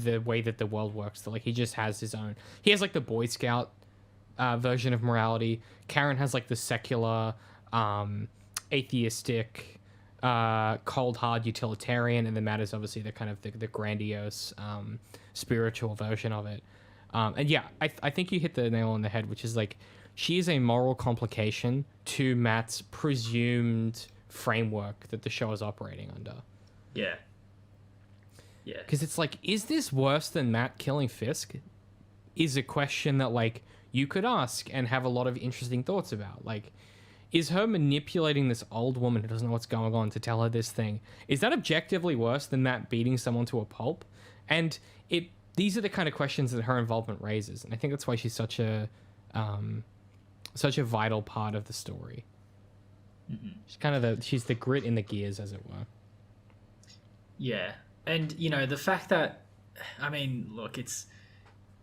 the way that the world works that like he just has his own. He has like the Boy Scout version of morality. Karen has like the secular, atheistic, cold hard utilitarian, and then Matt is obviously the kind of the grandiose, spiritual version of it. I think you hit the nail on the head, which is like she is a moral complication to Matt's presumed framework that the show is operating under. Yeah. Because it's like, is this worse than Matt killing Fisk? Is a question that like you could ask and have a lot of interesting thoughts about. Like, is her manipulating this old woman who doesn't know what's going on to tell her this thing? Is that objectively worse than Matt beating someone to a pulp? And these are the kind of questions that her involvement raises, and I think that's why she's such a vital part of the story. Mm-hmm. She's the grit in the gears, as it were. Yeah. And, the fact that, I mean, look, it's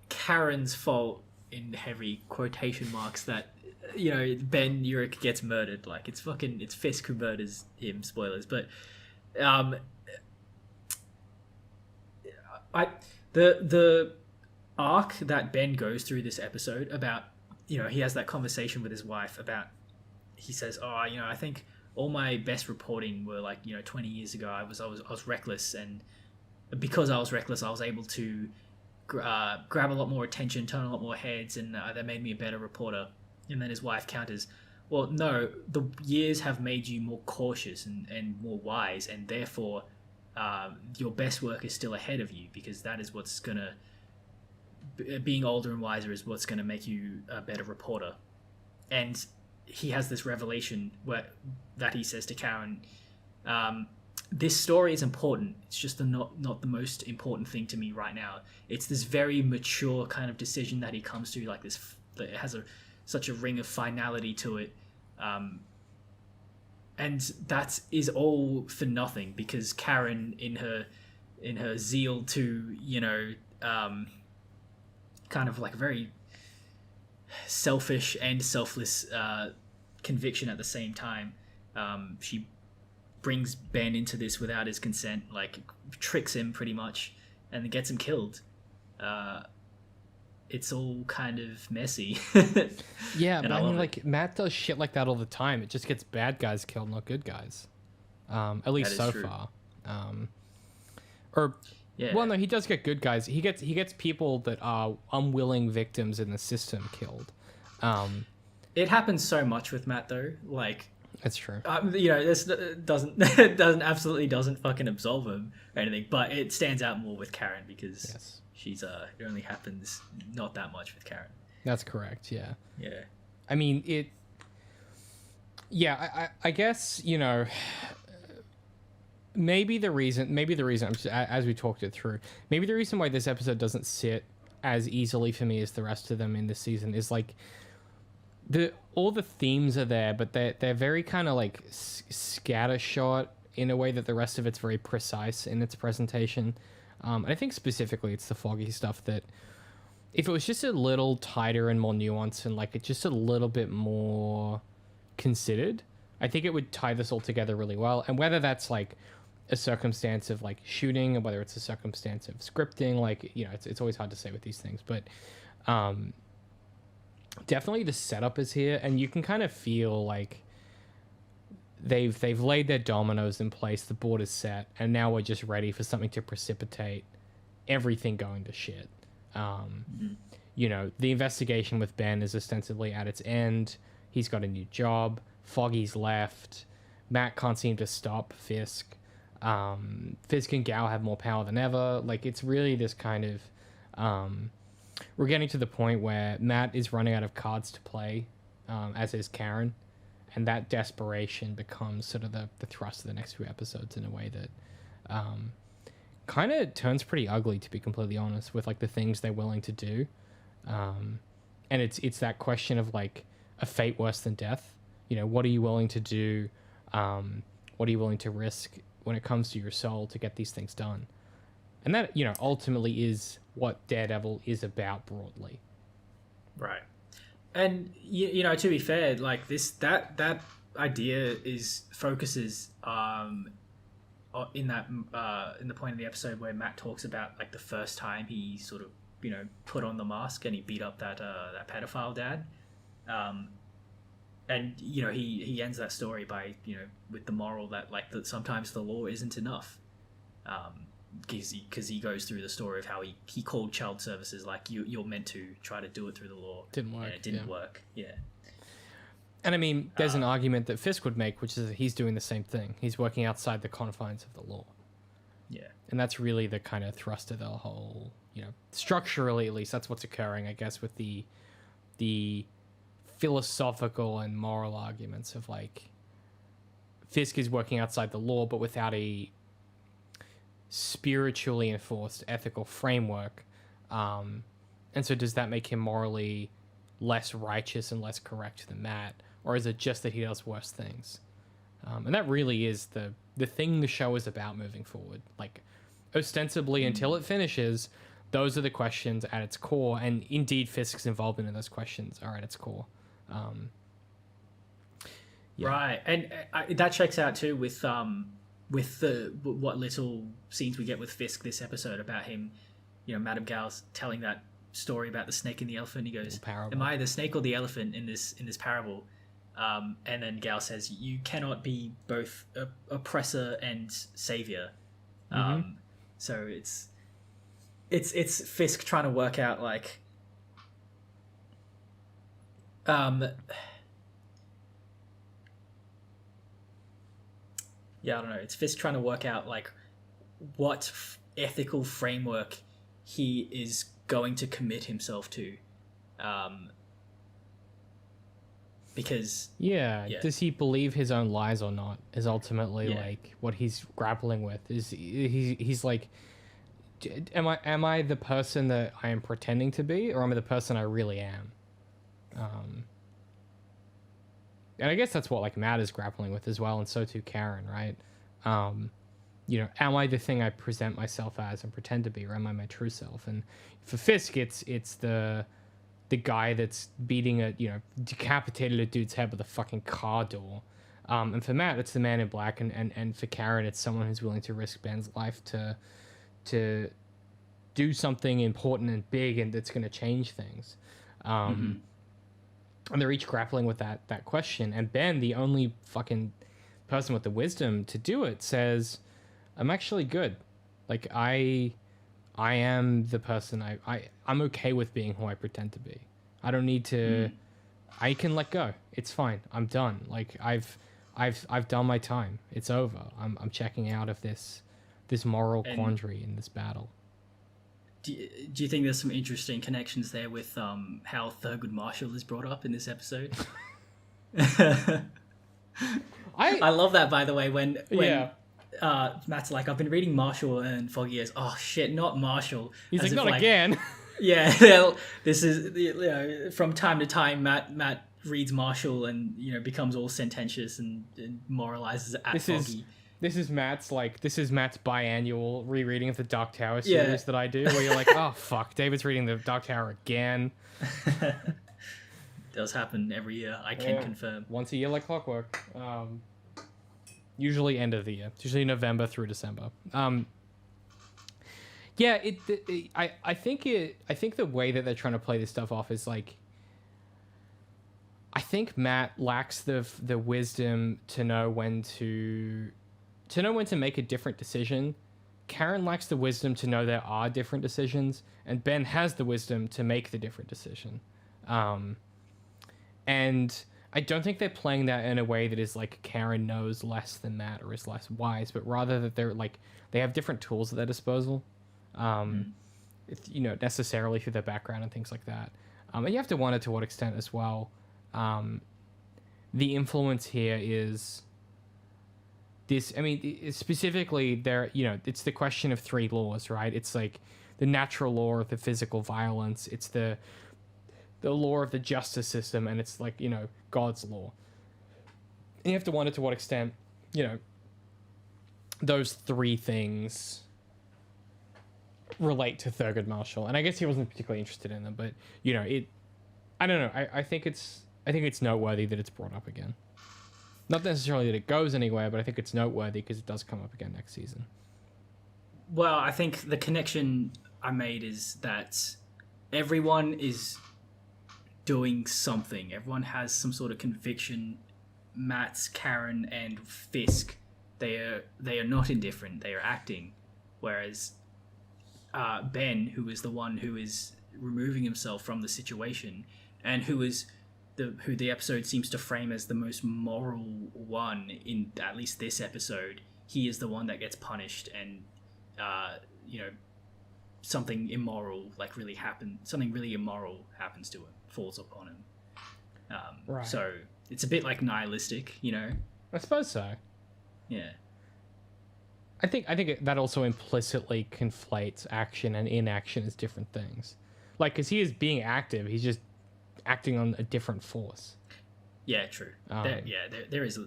Karen's fault in heavy quotation marks that, Ben Urich gets murdered. Like, it's Fisk who murders him, spoilers. But, the arc that Ben goes through this episode about, he has that conversation with his wife about, he says, I think all my best reporting were like 20 years ago. I was reckless, and because I was reckless, I was able to grab a lot more attention, turn a lot more heads, and that made me a better reporter. And then his wife counters, well, no, the years have made you more cautious and more wise, and therefore your best work is still ahead of you, because that is what's gonna, being older and wiser is what's gonna make you a better reporter. And he has this revelation that he says to Karen, this story is important. It's just not the most important thing to me right now. It's this very mature kind of decision that he comes to, like this, that it has such a ring of finality to it. And that is all for nothing, because Karen, in her zeal to, kind of like very selfish and selfless conviction at the same time, she brings Ben into this without his consent, like tricks him pretty much, and gets him killed. It's all kind of messy. Yeah, but I mean, like, Matt does shit like that all the time. It just gets bad guys killed, not good guys. At least so far. Or Yeah. well, no, he does get good guys. He gets people that are unwilling victims in the system killed. It happens so much with Matt though. Like, That's true. this doesn't absolutely doesn't fucking absolve him or anything, but it stands out more with Karen because Yes. she's it only happens not that much with Karen. That's correct. Yeah. Yeah. I mean it. Yeah, I guess maybe the reason I'm just, as we talked it through, maybe the reason why this episode doesn't sit as easily for me as the rest of them in this season is like all the themes are there, but they're very kind of like scattershot in a way that the rest of it's very precise in its presentation. And I think specifically it's the foggy stuff that if it was just a little tighter and more nuanced and like just a little bit more considered, I think it would tie this all together really well. And whether that's like a circumstance of like shooting or whether it's a circumstance of scripting, like it's always hard to say with these things, but definitely the setup is here, and you can kind of feel like they've laid their dominoes in place, the board is set, and now we're just ready for something to precipitate everything going to shit. The investigation with Ben is ostensibly at its end. He's got a new job. Foggy's left. Matt can't seem to stop Fisk. Fisk and Gao have more power than ever. Like, it's really this kind of we're getting to the point where Matt is running out of cards to play, as is Karen, and that desperation becomes sort of the thrust of the next few episodes in a way that kind of turns pretty ugly, to be completely honest, with like the things they're willing to do. And it's that question of like a fate worse than death. What are you willing to do? What are you willing to risk when it comes to your soul to get these things done? And that, ultimately is what Daredevil is about broadly. Right. And to be fair, like that idea focuses in the point of the episode where Matt talks about like the first time he sort of put on the mask and he beat up that pedophile dad, and he ends that story by with the moral that like that sometimes the law isn't enough, because he goes through the story of how he called child services like you're meant to try to do it through the law. Didn't work. And it didn't work. Yeah. And I mean, there's an argument that Fisk would make, which is that he's doing the same thing. He's working outside the confines of the law. Yeah. And that's really the kind of thrust of the whole, structurally at least, that's what's occurring, I guess, with the philosophical and moral arguments of like Fisk is working outside the law, but without a spiritually enforced ethical framework. And so does that make him morally less righteous and less correct than Matt? Or is it just that he does worse things? And that really is the thing the show is about moving forward. Like, ostensibly, until it finishes, those are the questions at its core. And indeed, Fisk's involvement in those questions are at its core. Yeah. Right. And that checks out too with what little scenes we get with Fisk this episode about him. Madame Gao's telling that story about the snake and the elephant. He goes, "Am I the snake or the elephant in this parable?" And then Gao says, "You cannot be both oppressor and savior." So it's Fisk trying to work out like, yeah, I don't know. It's Fisk trying to work out like what ethical framework he is going to commit himself to, because does he believe his own lies or not is ultimately like what he's grappling with. Is he's like, am I the person that I am pretending to be, or am I the person I really am? And I guess that's what like Matt is grappling with as well, and so too Karen, right? Am I the thing I present myself as and pretend to be, or am I my true self? And for Fisk, it's the guy that's beating decapitated a dude's head with a fucking car door. And for Matt, it's the man in black, and for Karen, it's someone who's willing to risk Ben's life to do something important and big, and that's going to change things. And they're each grappling with that question. And Ben, the only fucking person with the wisdom to do it, says, I'm actually good. Like I am the person I'm okay with being who I pretend to be. I don't need to. I can let go. It's fine. I'm done. Like I've done my time. It's over. I'm checking out of this moral quandary in this battle. Do you think there's some interesting connections there with how Thurgood Marshall is brought up in this episode? I love that, by the way, when Matt's like, I've been reading Marshall, and Foggy is, oh shit, not Marshall. He's like, not again. Yeah, this is, from time to time, Matt reads Marshall and, becomes all sententious and moralizes at Foggy. This is Matt's biannual rereading of the Dark Tower series that I do, where you're like, oh fuck, David's reading the Dark Tower again. Does happen every year, I can confirm. Once a year like clockwork. Usually end of the year. It's usually November through December. I think the way that they're trying to play this stuff off is like, I think Matt lacks the wisdom to know when to make a different decision. Karen lacks the wisdom to know there are different decisions, and Ben has the wisdom to make the different decision. And I don't think they're playing that in a way that is like Karen knows less than Matt or is less wise, but rather that they're like, they have different tools at their disposal. Necessarily through their background and things like that. And you have to wonder to what extent as well. The influence here is this. I mean, specifically there, it's the question of three laws, right? It's like the natural law of the physical violence. It's the law of the justice system, and it's like, God's law. And you have to wonder to what extent, those three things relate to Thurgood Marshall. And I guess he wasn't particularly interested in them, but I don't know. I think it's noteworthy that it's brought up again. Not necessarily that it goes anywhere, but I think it's noteworthy because it does come up again next season. Well, I think the connection I made is that everyone is doing something. Everyone has some sort of conviction. Matt, Karen, and Fisk, they are not indifferent. They are acting, whereas Ben, who is the one who is removing himself from the situation, and who the episode seems to frame as the most moral one in at least this episode, he is the one that gets punished, and something immoral something really immoral happens to him, falls upon him. Right. So it's a bit like nihilistic, I suppose so. Yeah. I think that also implicitly conflates action and inaction as different things. Like, because he is being active, he's just acting on a different force. Yeah, true. There is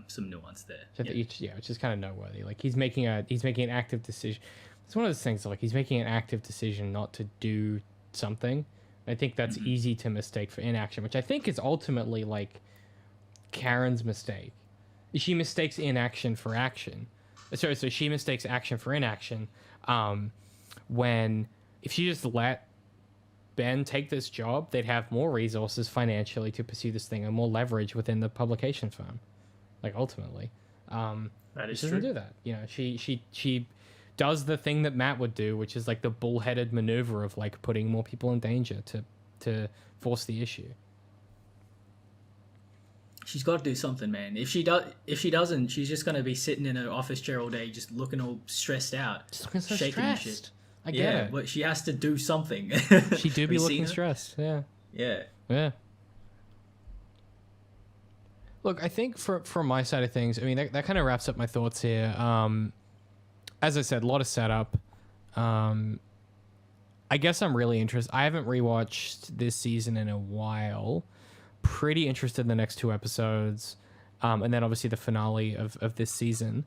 some nuance there. Which is kind of noteworthy. Like he's making an active decision. It's one of those things like he's making an active decision not to do something. I think that's easy to mistake for inaction, which I think is ultimately like Karen's mistake. She mistakes inaction for action. So she mistakes action for inaction. When if she just let Ben take this job, they'd have more resources financially to pursue this thing and more leverage within the publication firm. Like ultimately, that is she true. doesn't do that. She does the thing that Matt would do, which is like the bullheaded maneuver of like putting more people in danger to force the issue. She's got to do something, man. If she doesn't, she's just gonna be sitting in her office chair all day, just looking all stressed out, just looking so shaking stressed. and shit. I get it. But she has to do something. She do be looking stressed. Yeah. Yeah. Look, I think from my side of things, I mean that kind of wraps up my thoughts here. As I said, a lot of setup. I guess I'm really interested. I haven't rewatched this season in a while. Pretty interested in the next two episodes, and then obviously the finale of this season.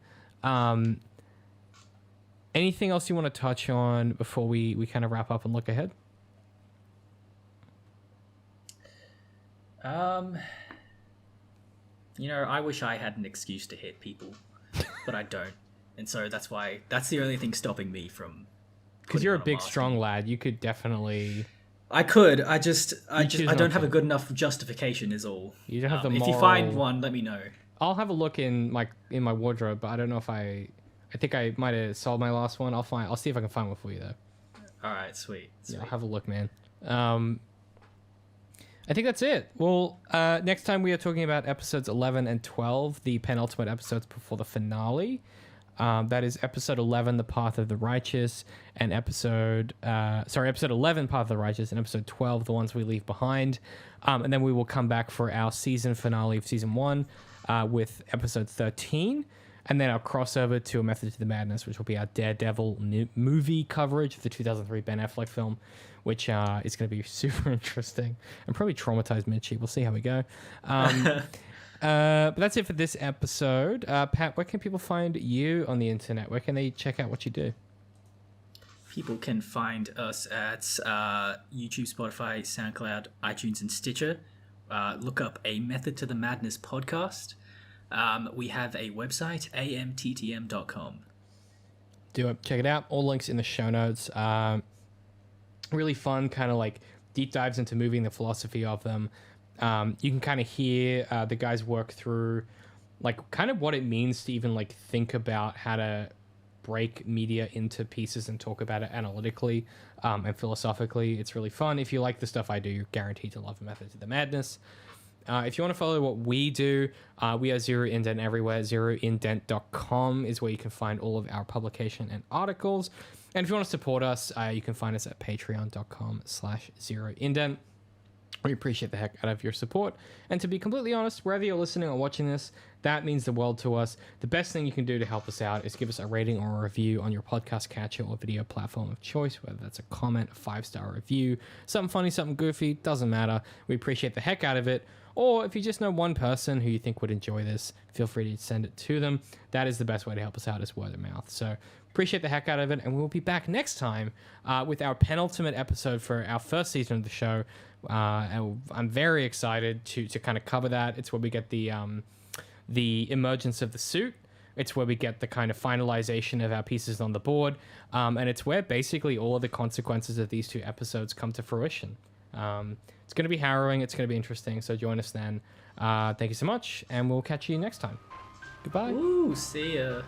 Anything else you want to touch on before we kind of wrap up and look ahead? I wish I had an excuse to hit people, but I don't. And so that's the only thing stopping me from. Because you're a big, strong lad. You could definitely. I could. I don't have a good enough justification is all. You don't have the moral... If you find one, let me know. I'll have a look in my wardrobe, but I don't know if I I think I might have sold my last one. I'll see if I can find one for you though. All right, sweet. Yeah, I'll have a look, man. I think that's it. Well, next time we are talking about episodes 11 and 12, the penultimate episodes before the finale. That is episode 11, The Path of the Righteous, and episode 11, Path of the Righteous, and episode 12, The Ones We Leave Behind. And then we will come back for our season finale of season 1 with episode 13. And then our crossover to A Method to the Madness, which will be our Daredevil movie coverage of the 2003 Ben Affleck film, which is going to be super interesting and probably traumatize Mitchie. We'll see how we go. But that's it for this episode. Pat, where can people find you on the internet? Where can they check out what you do? People can find us at YouTube, Spotify, SoundCloud, iTunes, and Stitcher. Look up A Method to the Madness podcast. We have a website, AMTTM.com. Do it. Check it out. All links in the show notes. Really fun, kind of like deep dives into movie and the philosophy of them. You can kind of hear the guys work through like kind of what it means to even like think about how to break media into pieces and talk about it analytically and philosophically. It's really fun. If you like the stuff I do, you're guaranteed to love A Method to the Madness. If you want to follow what we do, we are Zero Indent everywhere. ZeroIndent.com is where you can find all of our publication and articles. And if you want to support us, you can find us at patreon.com/ZeroIndent. We appreciate the heck out of your support. And to be completely honest, wherever you're listening or watching this, that means the world to us. The best thing you can do to help us out is give us a rating or a review on your podcast catcher or video platform of choice, whether that's a comment, a 5-star review, something funny, something goofy, doesn't matter. We appreciate the heck out of it. Or if you just know one person who you think would enjoy this, feel free to send it to them. That is the best way to help us out, is word of mouth. So appreciate the heck out of it, and we'll be back next time with our penultimate episode for our first season of the show. And I'm very excited to kind of cover that. It's where we get the emergence of the suit. It's where we get the kind of finalization of our pieces on the board. And it's where basically all of the consequences of these 2 episodes come to fruition. It's going to be harrowing. It's going to be interesting. So join us then. Thank you so much, and we'll catch you next time. Goodbye. Ooh, see ya.